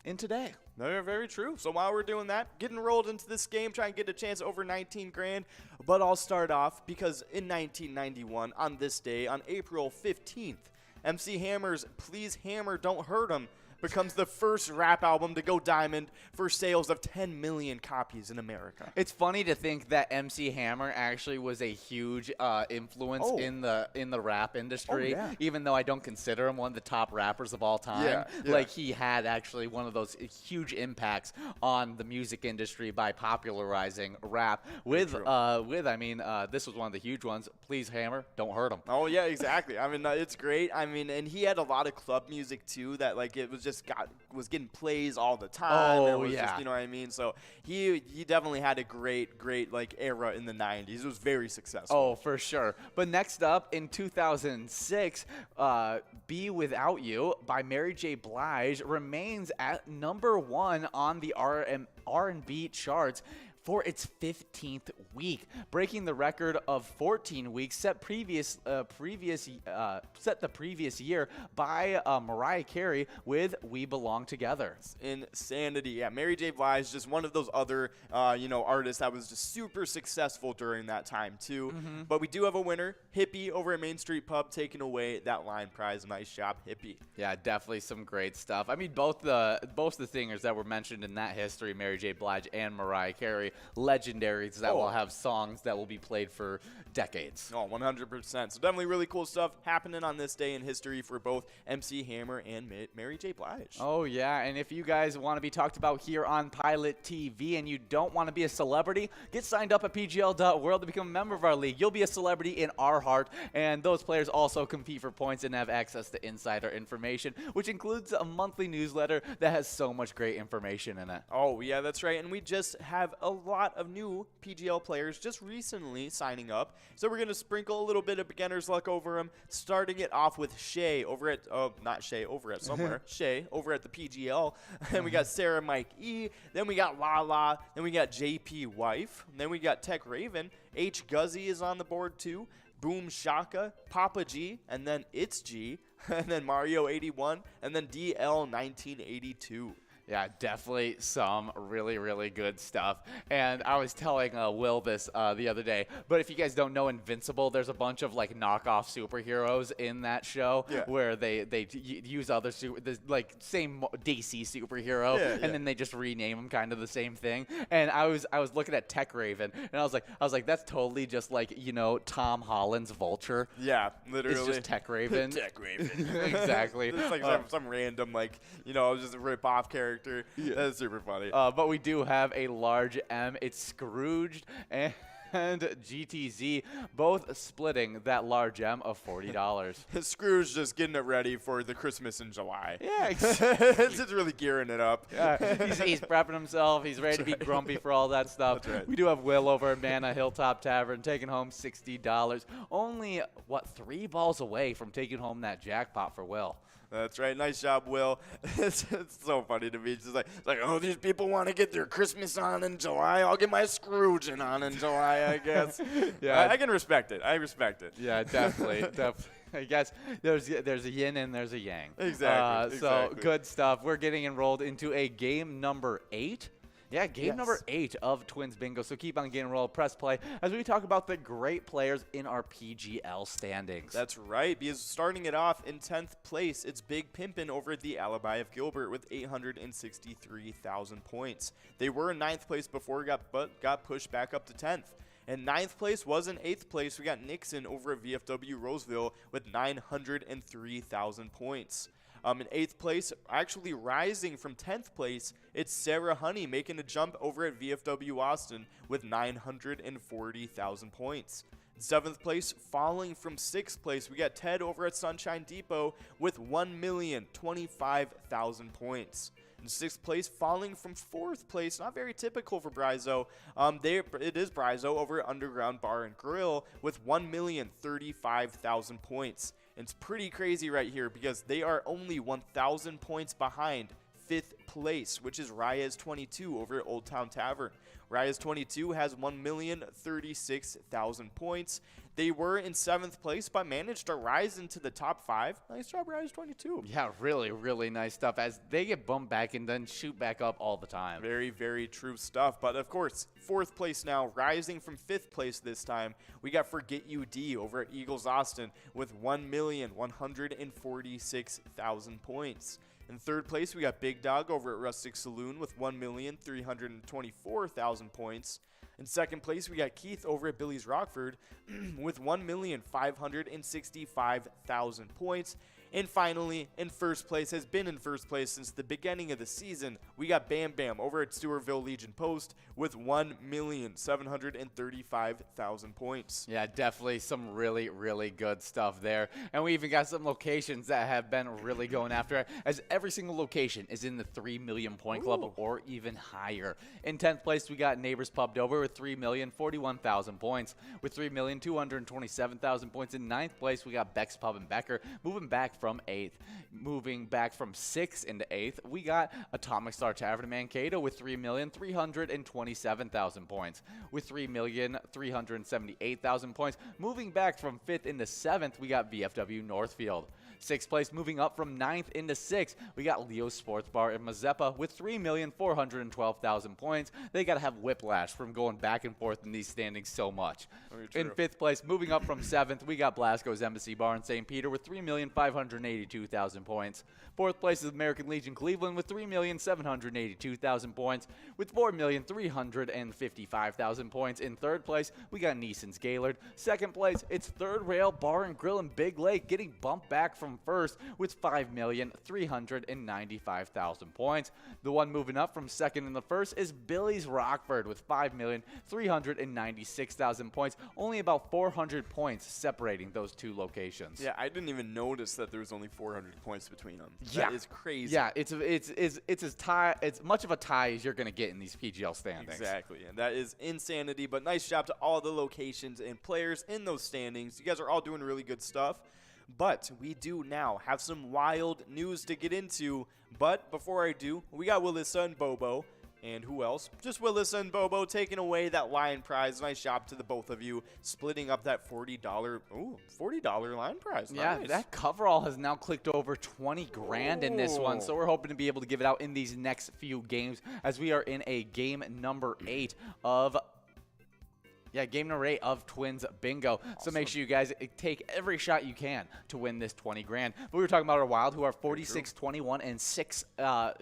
in today. Very, very true. So while we're doing that, getting rolled into this game, trying to get a chance over 19 grand. But I'll start off because in 1991, on this day, on April 15th, MC Hammer's Please Hammer Don't Hurt 'Em becomes the first rap album to go diamond for sales of 10 million copies in America. It's funny to think that MC Hammer actually was a huge influence in the rap industry, even though I don't consider him one of the top rappers of all time. Yeah. Like, he had actually one of those huge impacts on the music industry by popularizing rap with this was one of the huge ones. Please Hammer, don't hurt him. Oh, yeah, exactly. I mean, it's great. I mean, and he had a lot of club music, too, that, like, it was just was getting plays all the time. Oh, it was yeah. just, you know what I mean? So he definitely had a great, like, era in the 90s. It was very successful. Oh, for sure. But next up, in 2006, Be Without You by Mary J. Blige remains at #1 on the R&B charts for its 15th week, breaking the record of 14 weeks set the previous year by Mariah Carey with We Belong Together. Insanity. Yeah, Mary J. Blige, just one of those other, artists that was just super successful during that time, too. Mm-hmm. But we do have a winner, Hippie, over at Main Street Pub, taking away that line prize. Nice job, Hippie. Yeah, definitely some great stuff. I mean, both the singers that were mentioned in that history, Mary J. Blige and Mariah Carey, legendaries that will have songs that will be played for decades. Oh, 100%. So definitely really cool stuff happening on this day in history for both MC Hammer and Mary J. Blige. Oh, yeah, and if you guys want to be talked about here on Pilot TV and you don't want to be a celebrity, get signed up at PGL.World to become a member of our league. You'll be a celebrity in our heart, and those players also compete for points and have access to insider information, which includes a monthly newsletter that has so much great information in it. Oh, yeah, that's right, and we just have a lot of new PGL players just recently signing up, so we're going to sprinkle a little bit of beginner's luck over them, starting it off with Shay over at, not Shay, over at somewhere, Shay over at the PGL, and we got Sarah Mike E, then we got Lala, then we got JP Wife, and then we got Tech Raven, H Guzzy is on the board too, Boom Shaka, Papa G, and then It's G, and then Mario 81, and then DL 1982. Yeah, definitely some really, really good stuff. And I was telling Will this the other day, but if you guys don't know Invincible, there's a bunch of like knockoff superheroes in that show where they use other like same DC superhero, and then they just rename them kind of the same thing. And I was looking at Tech Raven, and I was like, that's totally just like, you know, Tom Holland's Vulture. Yeah, literally. It's just Tech Raven. Tech Raven. Exactly. It's like some random, like, you know, just a rip-off character. That's super funny. But we do have a large M. It's Scrooged and GTZ, both splitting that large M of $40. Scrooge just getting it ready for the Christmas in July. Yeah, it's just really gearing it up. He's prepping himself. He's ready to be grumpy for all that stuff. That's right. We do have Will over at Mana Hilltop Tavern taking home $60. Only, 3 balls away from taking home that jackpot for Will. That's right. Nice job, Will. It's so funny to me. It's just like, oh, these people want to get their Christmas on in July. I'll get my Scrooging on in July, I guess. Yeah, I can respect it. I respect it. Yeah, definitely. I guess there's a yin and there's a yang. Exactly. So good stuff. We're getting enrolled into a game number 8. Yeah, game number 8 of Twins Bingo. So keep on getting enrolled. Press play as we talk about the great players in our PGL standings. That's right, because starting it off in 10th place, it's Big Pimpin' over at the Alibi of Gilbert with 863,000 points. They were in 9th place before but got pushed back up to 10th. And 9th place was in 8th place. We got Nixon over at VFW Roseville with 903,000 points. In 8th place, actually rising from 10th place, it's Sarah Honey making a jump over at VFW Austin with 940,000 points. In 7th place, falling from 6th place, we got Ted over at Sunshine Depot with 1,025,000 points. In 6th place, falling from 4th place, not very typical for Brizo. It is Brizo over at Underground Bar and Grill with 1,035,000 points. It's pretty crazy right here because they are only 1,000 points behind 5th place, which is Reyes 22 over at Old Town Tavern. Reyes 22 has 1,036,000 points. They were in 7th place, but managed to rise into the top 5. Nice job, Reyes 22. Yeah, really, really nice stuff as they get bumped back and then shoot back up all the time. Very, very true stuff. But, of course, 4th place now, rising from 5th place this time. We got Forget You D over at Eagles Austin with 1,146,000 points. In 3rd place, we got Big Dog over at Rustic Saloon with 1,324,000 points. In 2nd place, we got Keith over at Billy's Rockford with 1,565,000 points. And finally, in 1st place, has been in 1st place since the beginning of the season, we got Bam Bam over at Stewartville Legion Post with 1,735,000 points. Yeah, definitely some really, really good stuff there. And we even got some locations that have been really going after it, as every single location is in the 3 million point club or even higher. In 10th place, we got Neighbors Pub Dover with 3,041,000 points. With 3,227,000 points in 9th place, we got Beck's Pub and Becker moving back from 8th. Moving back from 6th into 8th, we got Atomic Star Tavern in Mankato with 3,327,000 points. With 3,378,000 points, moving back from 5th into 7th, we got VFW Northfield. 6th place, moving up from 9th into 6th, we got Leo's Sports Bar in Mazeppa with 3,412,000 points. They got to have whiplash from going back and forth in these standings so much. In 5th place, moving up from 7th, we got Blasco's Embassy Bar in St. Peter with 3,500,000 $3,682,000 points. Fourth place is American Legion Cleveland with 3,782,000 points, with 4,355,000 points. In third place, we got Neeson's Gaylord. Second place, it's Third Rail Bar and Grill in Big Lake, getting bumped back from first with 5,395,000 points. The one moving up from second in the first is Billy's Rockford with 5,396,000 points. Only about 400 points separating those two locations. Yeah, I didn't even notice that there was only 400 points between them. Yeah. That is crazy. Yeah, it's much of a tie as you're going to get in these PGL standings. Exactly, and that is insanity. But nice job to all the locations and players in those standings. You guys are all doing really good stuff. But we do now have some wild news to get into. But before I do, we got Willissa and Bobo. And who else? Just Willissa and Bobo taking away that lion prize. Nice job to the both of you, splitting up that $40 lion prize. Yeah, Nice. that coverall has now clicked over 20 grand in this one, so we're hoping to be able to give it out in these next few games as we are in a game number 8 of Twins Bingo. Awesome. So make sure you guys take every shot you can to win this 20 grand. But we were talking about our Wild, who are 46, 21, and 6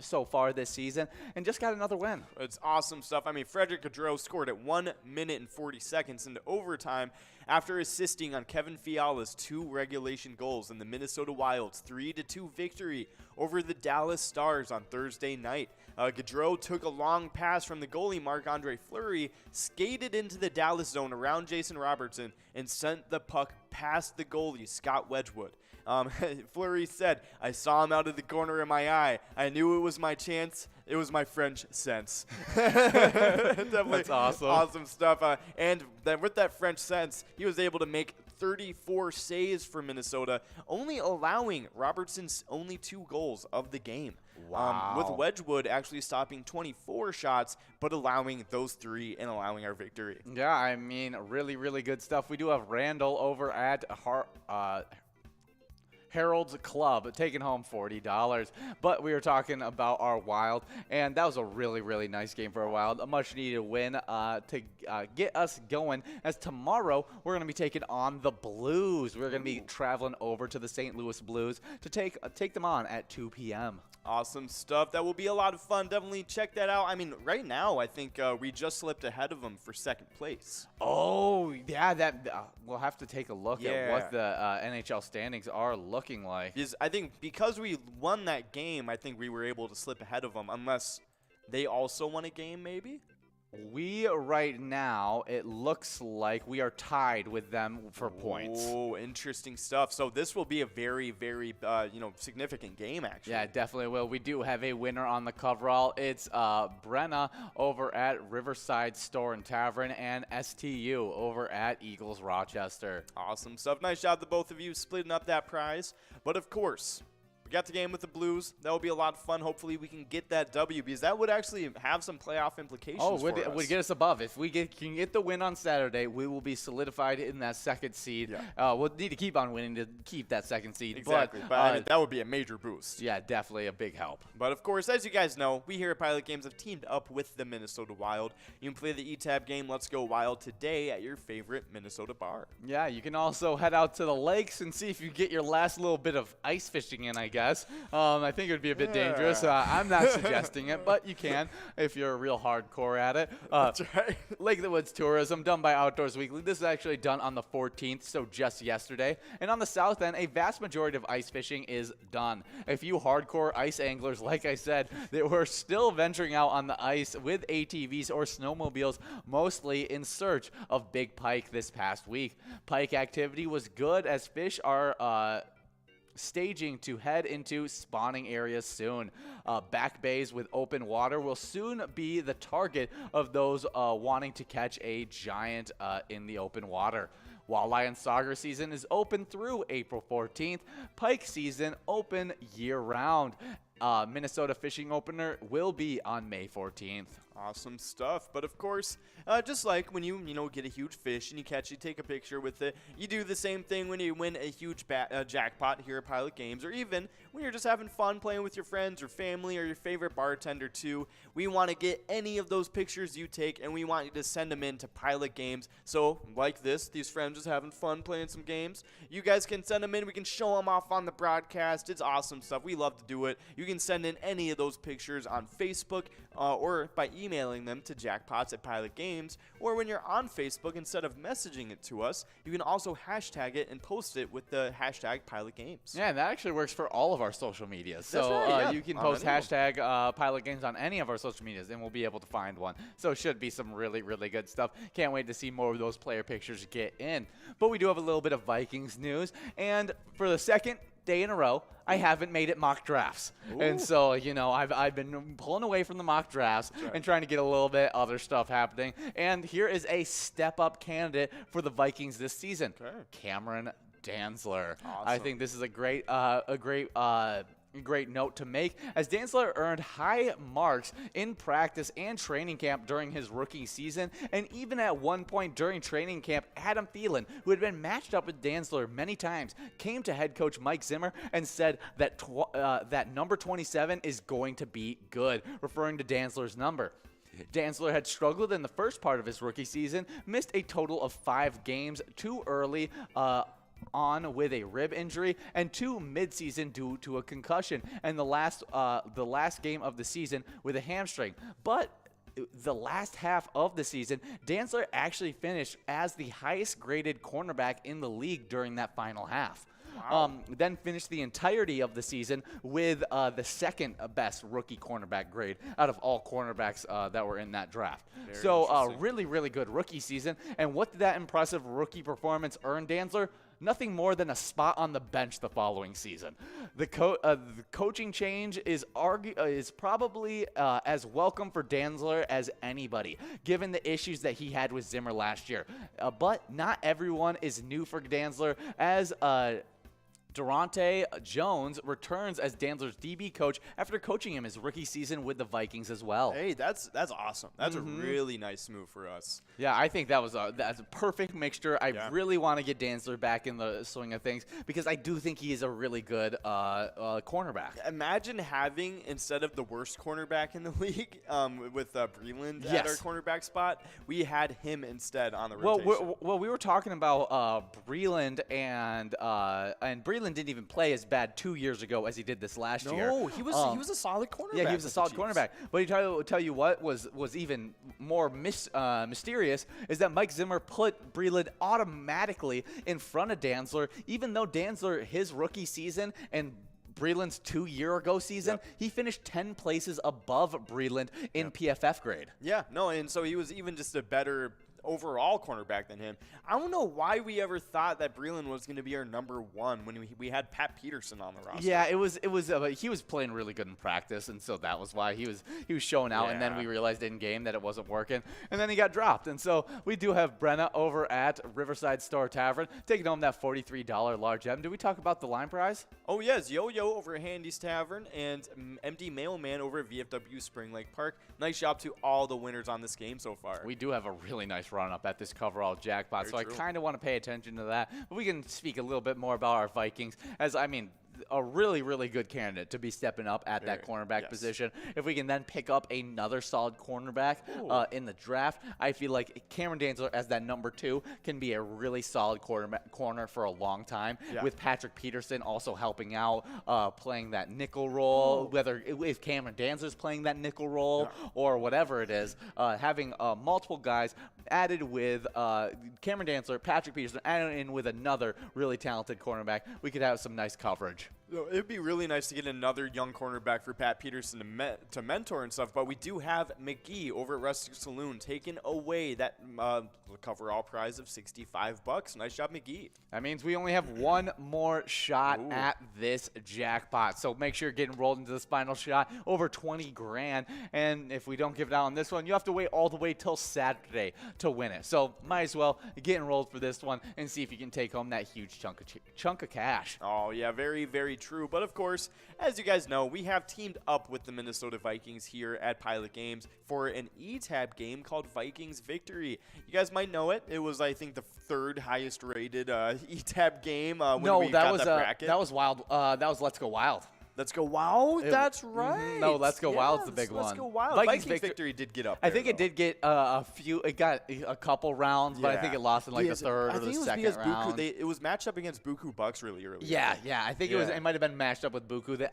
so far this season, and just got another win. It's awesome stuff. I mean, Frederick Gaudreau scored at 1 minute and 40 seconds into overtime after assisting on Kevin Fiala's 2 regulation goals in the Minnesota Wild's 3-2 victory over the Dallas Stars on Thursday night. Gaudreau took a long pass from the goalie Marc-Andre Fleury, skated into the Dallas zone around Jason Robertson, and sent the puck past the goalie Scott Wedgwood. Fleury said, "I saw him out of the corner of my eye. I knew it was my chance. It was my French sense." Definitely. That's awesome. Awesome stuff. And then with that French sense, he was able to make 34 saves for Minnesota, only allowing Robertson's only 2 goals of the game. Wow. With Wedgwood actually stopping 24 shots, but allowing those 3 and allowing our victory. Yeah, I mean, really, really good stuff. We do have Randall over at Harold's Club taking home $40. But we were talking about our Wild, and that was a really, really nice game for our Wild. A much-needed win to get us going, as tomorrow we're going to be taking on the Blues. We're going to be traveling over to the St. Louis Blues to take them on at 2 p.m. Awesome stuff. That will be a lot of fun. Definitely check that out. I mean, right now, I think we just slipped ahead of them for second place. Oh, yeah, we'll have to take a look at Yeah. what the NHL standings are looking like. I think because we won that game, I think we were able to slip ahead of them, unless they also won a game, maybe? We, right now, it looks like we are tied with them for points. Oh, interesting stuff. So this will be a very, very, significant game, actually. Yeah, it definitely will. We do have a winner on the coverall. It's Brenna over at Riverside Store and Tavern, and STU over at Eagles Rochester. Awesome stuff. Nice job to both of you splitting up that prize. But, of course, we got the game with the Blues. That will be a lot of fun. Hopefully we can get that W, because that would actually have some playoff implications for us. Would get us above. If we can get the win on Saturday, we will be solidified in that second seed. Yeah. We'll need to keep on winning to keep that second seed. Exactly. But I mean, that would be a major boost. Yeah, definitely a big help. But, of course, as you guys know, we here at Pilot Games have teamed up with the Minnesota Wild. You can play the ETAB game Let's Go Wild today at your favorite Minnesota bar. Yeah, you can also head out to the lakes and see if you get your last little bit of ice fishing in, I guess. I think it would be a bit dangerous. I'm not suggesting it, but you can if you're real hardcore at it. That's right. Lake of the Woods Tourism, done by Outdoors Weekly. This is actually done on the 14th, so just yesterday. And on the south end, a vast majority of ice fishing is done. If you hardcore ice anglers, like I said, they were still venturing out on the ice with ATVs or snowmobiles, mostly in search of big pike this past week. Pike activity was good as fish are staging to head into spawning areas soon. Back bays with open water will soon be the target of those wanting to catch a giant in the open water. Walleye and sauger season is open through April 14th. Pike season open year-round. Minnesota fishing opener will be on May 14th. Awesome stuff. But of course, just like when you get a huge fish and you catch it, take a picture with it, you do the same thing when you win a huge jackpot here at Pilot Games, or even when you're just having fun playing with your friends or family or your favorite bartender too. We want to get any of those pictures you take, and we want you to send them in to Pilot Games. So like this, these friends just having fun playing some games. You guys can send them in. We can show them off on the broadcast. It's awesome stuff. We love to do it. You can send in any of those pictures on Facebook or by emailing them to jackpots@Pilot Games, or when you're on Facebook, instead of messaging it to us, you can also hashtag it and post it with the hashtag Pilot Games. Yeah, and that actually works for all of our social medias. That's So right, yeah. you can On post any of them. hashtag Pilot Games on any of our social medias, and we'll be able to find one. So it should be some really, really good stuff. Can't wait to see more of those player pictures get in. But we do have a little bit of Vikings news, and for the second day in a row, I haven't made it mock drafts. And so, I've been pulling away from the mock drafts and trying to get a little bit other stuff happening. And here is a step-up candidate for the Vikings this season. Okay. Cameron Dantzler. Awesome. I think this is a great note to make, as Dantzler earned high marks in practice and training camp during his rookie season, and even at one point during training camp, Adam Thielen, who had been matched up with Dantzler many times, came to head coach Mike Zimmer and said that that number 27 is going to be good, referring to Dantzler's number. Dantzler had struggled in the first part of his rookie season, missed a total of 5 games too early on with a rib injury, and 2 midseason due to a concussion, and the last game of the season with a hamstring. But the last half of the season, Dantzler actually finished as the highest graded cornerback in the league during that final half. Wow. Then finished the entirety of the season with the second best rookie cornerback grade out of all cornerbacks that were in that draft. So really, really good rookie season. And what did that impressive rookie performance earn Dantzler? Nothing more than a spot on the bench the following season. The coaching change is probably as welcome for Dantzler as anybody, given the issues that he had with Zimmer last year. But not everyone is new for Dantzler, as Durante Jones returns as Dantzler's DB coach after coaching him his rookie season with the Vikings as well. Hey, that's awesome. That's a really nice move for us. Yeah, I think that's a perfect mixture. I really want to get Dantzler back in the swing of things, because I do think he is a really good cornerback. Imagine having, instead of the worst cornerback in the league with Breland at our cornerback spot, we had him instead on the rotation. Well, we were talking about Breland, and Breland didn't even play as bad 2 years ago as he did this last year. No, he was a solid cornerback. Yeah, he was a solid cornerback. But he tell you what was even more mysterious is that Mike Zimmer put Breland automatically in front of Dantzler, even though Dantzler, his rookie season and Breland's 2 year ago season, he finished 10 places above Breland in PFF grade. Yeah, no, and so he was even just a better overall cornerback than him. I don't know why we ever thought that Breland was going to be our number 1 when we had Pat Peterson on the roster. Yeah, it was he was playing really good in practice, and so that was why he was showing out. And then we realized in game that it wasn't working, and then he got dropped. And so we do have Brenna over at Riverside Store Tavern taking home that $43 large M. Did we talk about the line prize? Oh yes, Yo-Yo over at Handy's Tavern and MD Mailman over at VFW Spring Lake Park. Nice job to all the winners on this game so far. We do have a really nice run up at this coverall jackpot, so I kind of want to pay attention to that. But we can speak a little bit more about our Vikings, as a really, really good candidate to be stepping up at that cornerback position. If we can then pick up another solid cornerback in the draft, I feel like Cameron Dantzler as that number 2 can be a really solid corner for a long time, with Patrick Peterson also helping out, playing that nickel role, whether if Cameron Dantzler's playing that nickel role or whatever it is, having multiple guys added with Cameron Dantzler, Patrick Peterson, added in with another really talented cornerback, we could have some nice coverage. It would be really nice to get another young cornerback for Pat Peterson to mentor and stuff, but we do have McGee over at Rustic Saloon taking away that coverall prize of $65. Nice job, McGee. That means we only have one more shot at this jackpot, so make sure you're getting rolled into this final shot, over 20 grand, and if we don't give it out on this one, you have to wait all the way till Saturday to win it. So might as well get enrolled for this one and see if you can take home that huge chunk of cash. Oh yeah, very, very true. But of course, as you guys know, we have teamed up with the Minnesota Vikings here at Pilot Games for an E-Tab game called Vikings Victory. You guys might know it. It was, I think, the third highest rated E-Tab game when we got that bracket. That was Wild. That was Let's Go Wild. Let's Go Wild. That's right. No, Let's Go Wild's the big one. Let's Go Wild. Vikings Victory did get up I there, think it did get a few. It got a couple rounds, but I think it lost in like the third or the second round. It was matched up against Buku Bucks really early. Yeah. I think it might have been matched up with Buku,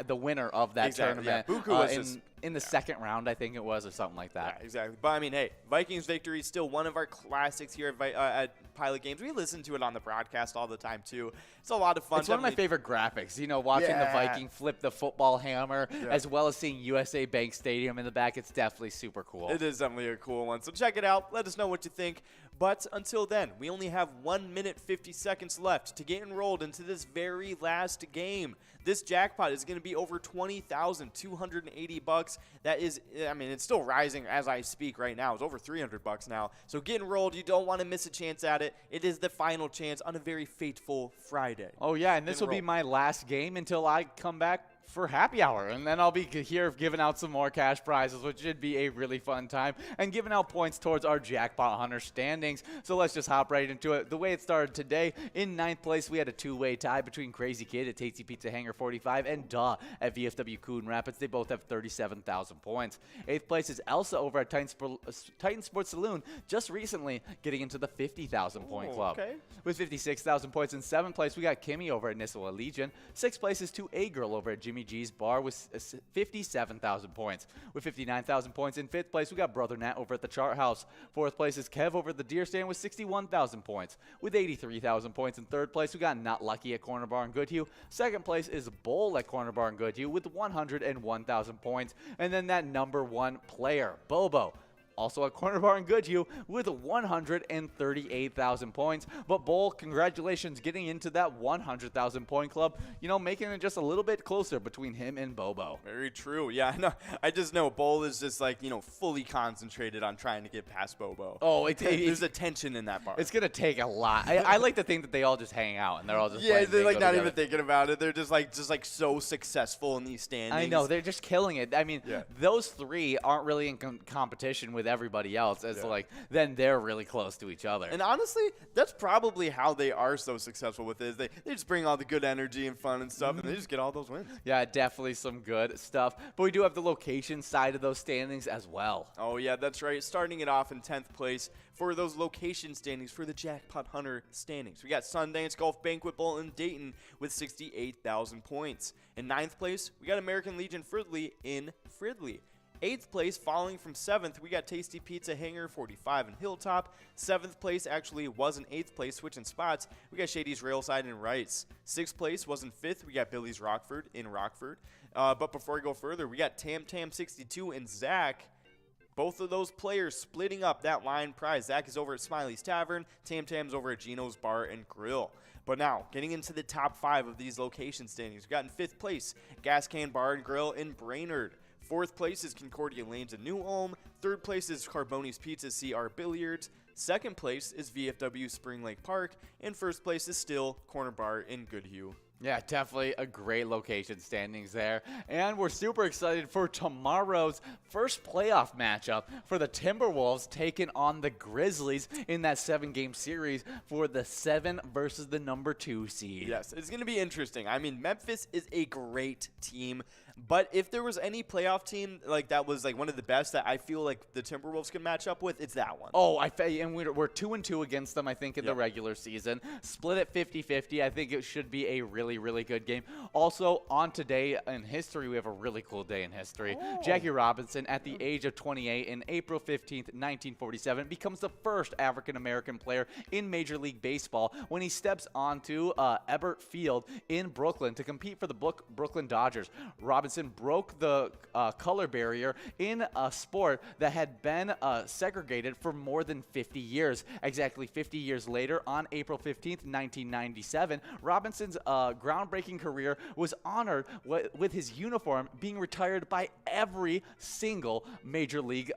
the winner of that tournament. Yeah. Buku was in the second round, I think it was, or something like that. Yeah, exactly. But I mean, hey, Vikings Victory is still one of our classics here at Pilot Games. We listen to it on the broadcast all the time too. It's a lot of fun. It's one of my favorite graphics. You know, watching the Viking flip the football hammer, as well as seeing USA Bank Stadium in the back. It's definitely super cool. It is definitely a cool one. So check it out. Let us know what you think. But until then, we only have 1 minute 50 seconds left to get enrolled into this very last game. This jackpot is going to be over $20,280. That is, I mean, it's still rising as I speak right now. It's over $300 now. So get enrolled. You don't want to miss a chance at it. It is the final chance on a very fateful Friday. Oh, yeah, and this will be my last game until I come back for happy hour, and then I'll be here giving out some more cash prizes, which should be a really fun time, and giving out points towards our Jackpot Hunter standings. So let's just hop right into it. The way it started today, in 9th place, we had a two-way tie between Crazy Kid at Tasty Pizza Hangar 45 and Duh at VFW Coon Rapids. They both have 37,000 points. 8th place is Elsa over at Titan Sports Saloon, just recently getting into the 50,000 point club. Okay. With 56,000 points. In 7th place, we got Kimmy over at Nisswa Legion. 6th place is 2A Girl over at Jimmy G's Bar with 57,000 points. With 59,000 points. In 5th place, we got Brother Nat over at the Chart House. 4th place is Kev over at the Deer Stand with 61,000 points. With 83,000 points. In 3rd place, we got Not Lucky at Corner Bar in Goodhue. 2nd place is Bowl at Corner Bar in Goodhue with 101,000 points. And then that number 1 player, Bobo, also at Corner Bar in Goodhue with 138,000 points. But Bowl, congratulations getting into that 100,000 point club, you know, making it just a little bit closer between him and Bobo. Very true. Yeah, no, I just know Bowl is just like, you know, fully concentrated on trying to get past Bobo. Oh, there's a tension in that bar. It's going to take a lot. I like to think that they all just hang out and they're all just they're like not together. even thinking about it. They're just like so successful in these standings. I know, they're just killing it. I mean, those three aren't really in competition with everybody else, as then they're really close to each other. And honestly, that's probably how they are so successful with this. They just bring all the good energy and fun and stuff, and they just get all those wins. Yeah, definitely some good stuff. But we do have the location side of those standings as well. Oh, yeah, that's right. Starting it off in 10th place for those location standings for the Jackpot Hunter standings. We got Sundance Golf Banquet Bowl in Dayton with 68,000 points. In 9th place, we got American Legion Fridley in Fridley. 8th place, falling from 7th, we got Tasty Pizza Hangar 45 in Hilltop. 7th place actually was in 8th place, switching spots. We got Shady's Railside in Wrights. 6th place was in 5th, we got Billy's Rockford in Rockford. But before we go further, we got Tam 62 and Zach. Both of those players splitting up that line prize. Zach is over at Smiley's Tavern. Tam's over at Gino's Bar and Grill. But now, getting into the top 5 of these location standings, we got in 5th place, Gas Can Bar and Grill in Brainerd. 4th place is Concordia Lanes in New Ulm. 3rd place is Carboni's Pizza CR Billiards. 2nd place is VFW Spring Lake Park. And 1st place is still Corner Bar in Goodhue. Yeah, definitely a great location standings there. And we're super excited for tomorrow's first playoff matchup for the Timberwolves taking on the Grizzlies in that 7-game series for the 7 versus the number 2 seed. Yes, it's going to be interesting. I mean, Memphis is a great team. But if there was any playoff team like that was like one of the best that I feel like the Timberwolves can match up with, it's that one. Oh, and we're 2-2 against them, I think, in the regular season. Split at 50-50. I think it should be a really, really good game. Also, on today in history, we have a really cool day in history. Jackie Robinson, at the age of 28, in April 15th, 1947, becomes the first African-American player in Major League Baseball when he steps onto Ebert Field in Brooklyn to compete for the Brooklyn Dodgers. Robinson broke the color barrier in a sport that had been segregated for more than 50 years. Exactly 50 years later, on April 15th, 1997, Robinson's groundbreaking career was honored with his uniform being retired by every single major league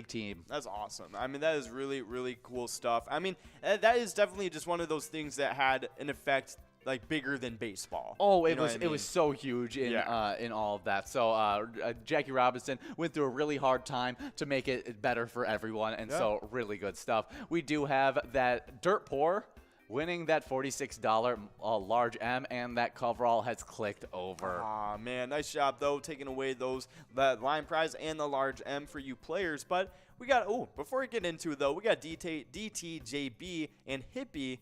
team. That's awesome. I mean, that is really, really cool stuff. I mean, that is definitely just one of those things that had an effect like bigger than baseball. Oh, You it know was what I it was mean? so huge in in all of that. So Jackie Robinson went through a really hard time to make it better for everyone, and so really good stuff. We do have that Dirt Poor winning that $46 large M, and that coverall has clicked over. Aw, man, nice job though, taking away that line prize and the large M for you players. But we got before we get into it though, we got DTJB and Hippie.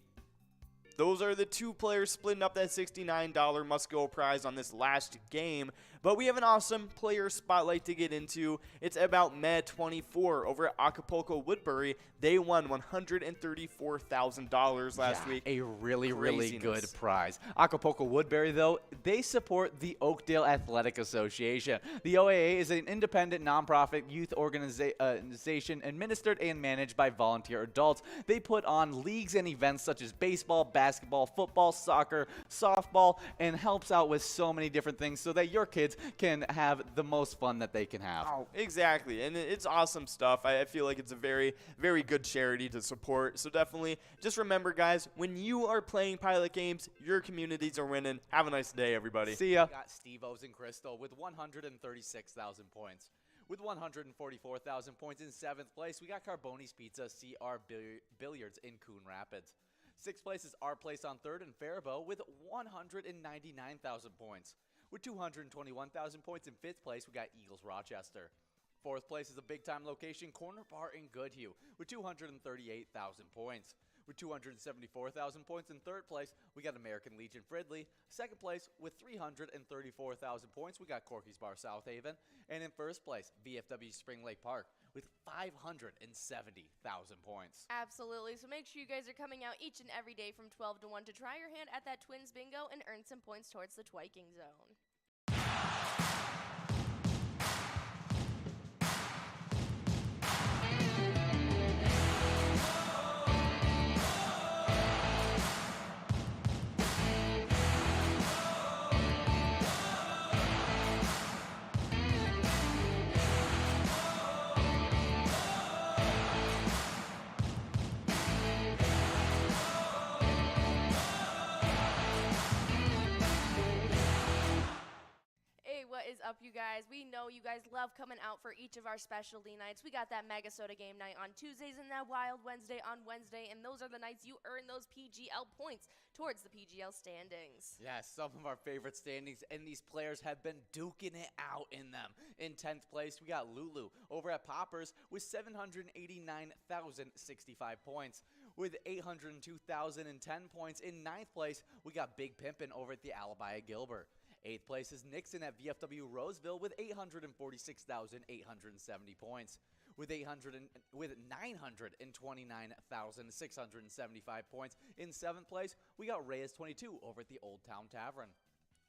Those are the two players splitting up that $69 must-go prize on this last game. But we have an awesome player spotlight to get into. It's about Med24 over at Acapulco Woodbury. They won $134,000 last week. A really Craziness. good prize. Acapulco Woodbury, though, they support the Oakdale Athletic Association. The OAA is an independent nonprofit youth organization administered and managed by volunteer adults. They put on leagues and events such as baseball, basketball, football, soccer, softball, and helps out with so many different things so that your kids can have the most fun that they can have. Oh, exactly. And it's awesome stuff. I feel like it's a very, very good charity to support. So definitely just remember, guys, when you are playing Pilot games, your communities are winning. Have a nice day, everybody. See ya. We got Steve-O's and Crystal with 136,000 points. With 144,000 points in 7th place, we got Carboni's Pizza CR Billiards in Coon Rapids. 6th place is our place on 3rd and Faribault with 199,000 points. With 221,000 points in 5th place, we got Eagles Rochester. 4th place is a big-time location, Corner Bar in Goodhue, with 238,000 points. With 274,000 points in 3rd place, we got American Legion Fridley. 2nd place with 334,000 points, we got Corky's Bar South Haven. And in 1st place, VFW Spring Lake Park with 570,000 points. Absolutely. So make sure you guys are coming out each and every day from 12 to 1 to try your hand at that Twins Bingo and earn some points towards the Twiking Zone. What is up, you guys? We know you guys love coming out for each of our specialty nights. We got that MegaSota game night on Tuesdays and that Wild Wednesday on Wednesday, and those are the nights you earn those PGL points towards the PGL standings. Yes, some of our favorite standings, and these players have been duking it out in them. In 10th place, we got Lulu over at Poppers with 789,065 points. With 802,010 points in 9th place, we got Big Pimpin' over at the Alibi at Gilbert. 8th place is Nixon at VFW Roseville with 846,870 points. With 929,675 points in 7th place, we got Reyes 22 over at the Old Town Tavern.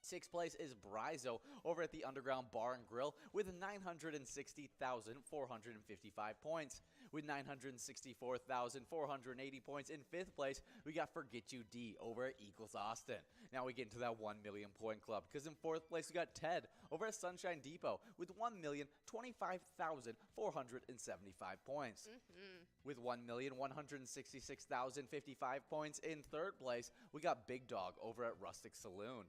6th place is Brizo over at the Underground Bar and Grill with 960,455 points. With 964,480 points in 5th place, we got Forget You D over at Eagles Austin. Now we get into that 1 million point club, because in 4th place we got Ted over at Sunshine Depot with 1,025,475 points. With 1,166,055 points in 3rd place, we got Big Dog over at Rustic Saloon.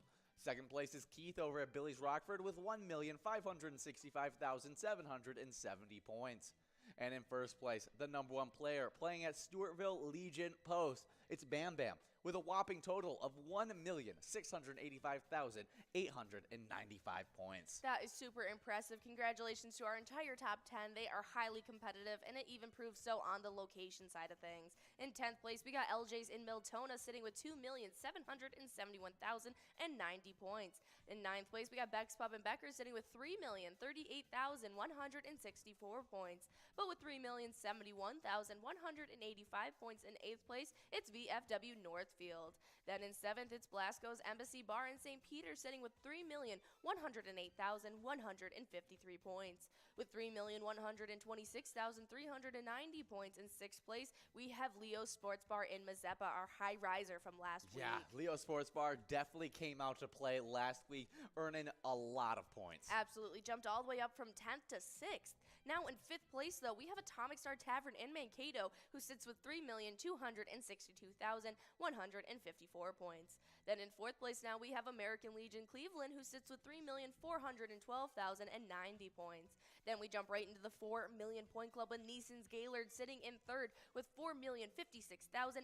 2nd place is Keith over at Billy's Rockford with 1,565,770 points. And in 1st place, the #1 player playing at Stewartville Legion Post, it's Bam Bam with a whopping total of 1,685,895 points. That is super impressive. Congratulations to our entire top 10. They are highly competitive, and it even proves so on the location side of things. In 10th place, we got LJ's in Miltona sitting with 2,771,090 points. In 9th place, we got Beck's Pub and Becker sitting with 3,038,164 points. But with 3,071,185 points in 8th place, it's VFW Northfield. Then in 7th, it's Blasco's Embassy Bar in St. Peter sitting with 3,108,153 points. With 3,126,390 points in 6th place, we have Leo's Sports Bar in Mazeppa, our high riser from last week. Yeah, Leo Sports Bar definitely came out to play last week, earning a lot of points. Absolutely, jumped all the way up from 10th to 6th. Now in 5th place, though, we have Atomic Star Tavern in Mankato, who sits with 3,262,154 points. Then in fourth place now we have American Legion Cleveland, who sits with 3,412,090 points. Then we jump right into the 4 million point club with Neeson's Gaylord sitting in third with 4,056,085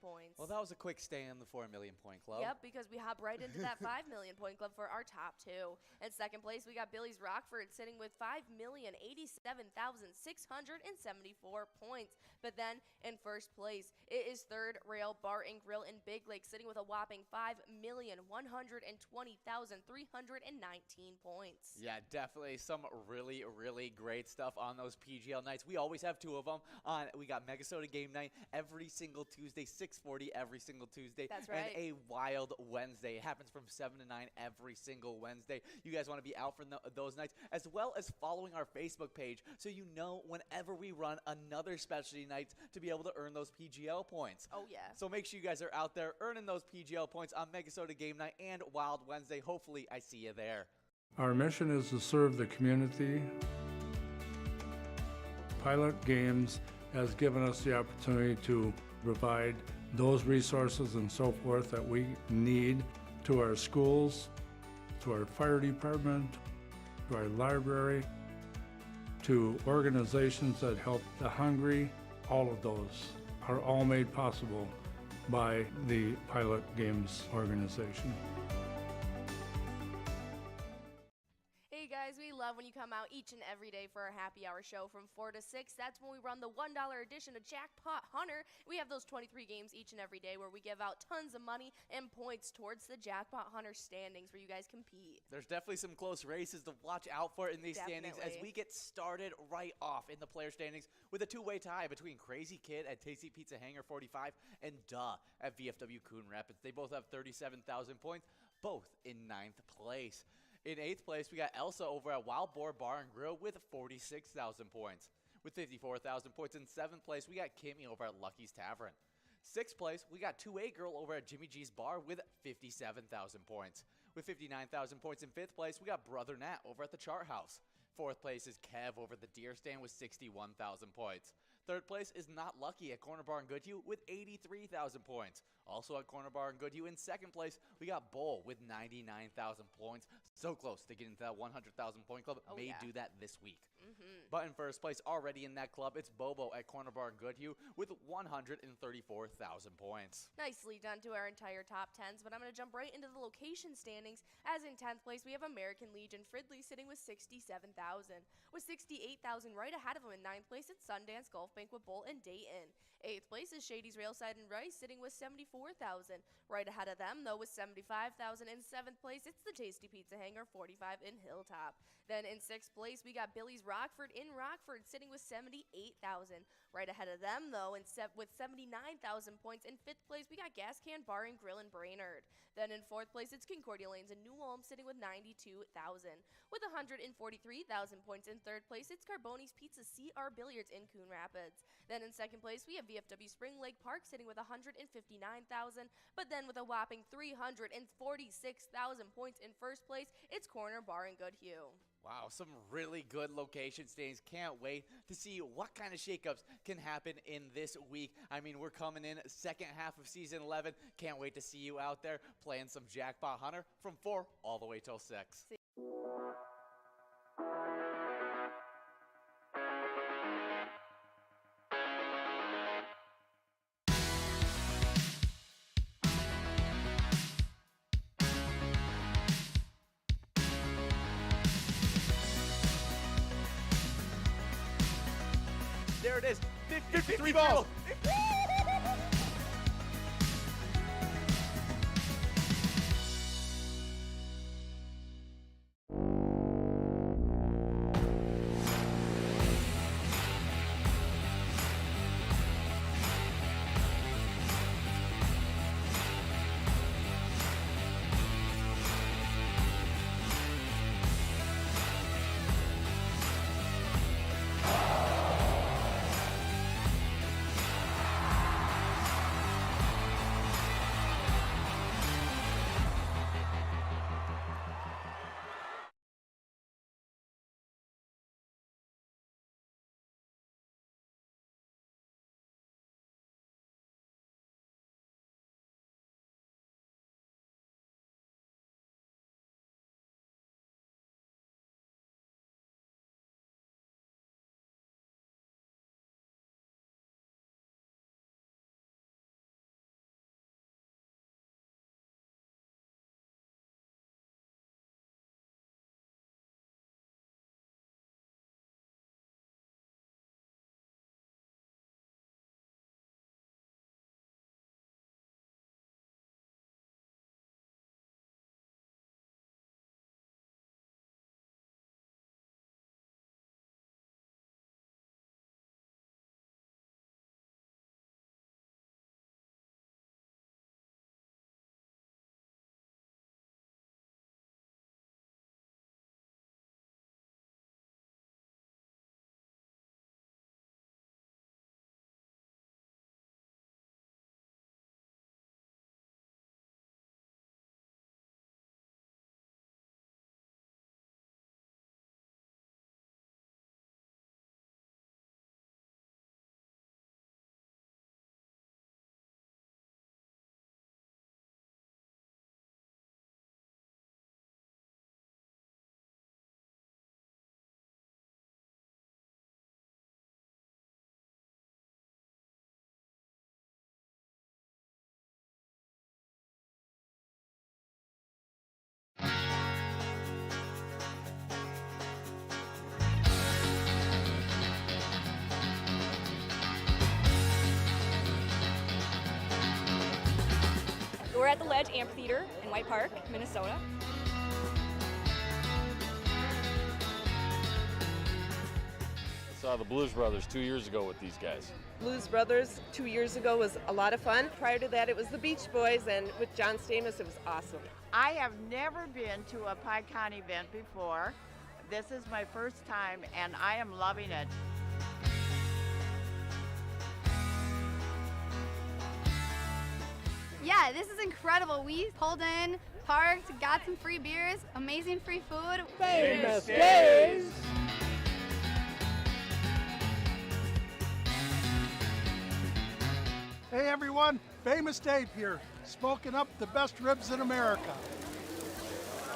points. Well, that was a quick stay in the 4 million point club. Yep, because we hop right into that 5 million point club for our top two. In second place, we got Billy's Rockford sitting with 5,087,674 points. But then in first place, it is Third Rail Bar and Grill in Big Lake sitting with a whopping 5,120,319 points. Yeah, definitely some really, really great stuff on those PGL nights. We always have two of them. We got MegaSota game night every single Tuesday, 6:40 every single Tuesday. That's right. And a Wild Wednesday. It happens from 7 to 9 every single Wednesday. You guys want to be out for those nights, as well as following our Facebook page so you know whenever we run another specialty nights to be able to earn those PGL points. Oh, yeah. So make sure you guys are out there earning those PGL points on MegaSota game night and Wild Wednesday. Hopefully, I see you there. Our mission is to serve the community. Pilot Games has given us the opportunity to provide those resources and so forth that we need to our schools, to our fire department, to our library, to organizations that help the hungry. All of those are all made possible by the Pilot Games organization. Hey guys, we love when you come out each and every day for our happy hour show from 4 to 6. That's when we run the $1 edition of Jackpot Hunter. We have those 23 games each and every day where we give out tons of money and points towards the Jackpot Hunter standings where you guys compete. There's definitely some close races to watch out for in these standings as we get started right off in the player standings with a two-way tie between Crazy Kid at Tasty Pizza Hangar 45 and Duh at VFW Coon Rapids. They both have 37,000 points, both in 9th place. In 8th place, we got Elsa over at Wild Boar Bar and Grill with 46,000 points. With 54,000 points in 7th place, we got Kimmy over at Lucky's Tavern. 6th place, we got 2A Girl over at Jimmy G's Bar with 57,000 points. With 59,000 points in 5th place, we got Brother Nat over at the Chart House. 4th place is Kev over at the Deer Stand with 61,000 points. 3rd place is Not Lucky at Corner Bar and Goodhue with 83,000 points. Also at Corner Bar and Goodhue in 2nd place, we got Bull with 99,000 points. So close to getting to that 100,000 point club. May do that this week. But in 1st place, already in that club, it's Bobo at Corner Bar and Goodhue with 134,000 points. Nicely done to our entire top 10s, but I'm going to jump right into the location standings. As in 10th place, we have American Legion Fridley sitting with 67,000. With 68,000 right ahead of him in 9th place, it's Sundance Golf Banquet Bowl in Dayton. 8th place is Shady's Railside and Rice sitting with 74,000. Right ahead of them, though, with 75,000. In 7th place, it's the Tasty Pizza Hangar 45 in Hilltop. Then in 6th place, we got Billy's Rockford in Rockford sitting with 78,000. Right ahead of them, though, with 79,000 points. In 5th place, we got Gas Can Bar and Grill in Brainerd. Then in 4th place, it's Concordia Lanes in New Ulm sitting with 92,000. With 143,000 points in 3rd place, it's Carboni's Pizza CR Billiards in Coon Rapids. Then in 2nd place, we have VFW Spring Lake Park sitting with 159,000. But then with a whopping 346,000 points in 1st place, it's Corner Bar and Goodhue. Wow, some really good location standings. Can't wait to see what kind of shakeups can happen in this week. I mean, we're coming in 2nd half of Season 11. Can't wait to see you out there playing some Jackpot Hunter from 4 all the way till 6. There it is, 53 balls. we're at the Ledge Amphitheater in White Park, Minnesota. I saw the Blues Brothers 2 years ago with these guys. Blues Brothers 2 years ago was a lot of fun. Prior to that, it was the Beach Boys, and with John Stamos, it was awesome. I have never been to a PyCon event before. This is my first time, and I am loving it. Yeah, this is incredible. We pulled in, parked, got some free beers, amazing free food. Famous Days! Hey everyone, Famous Dave here, smoking up the best ribs in America.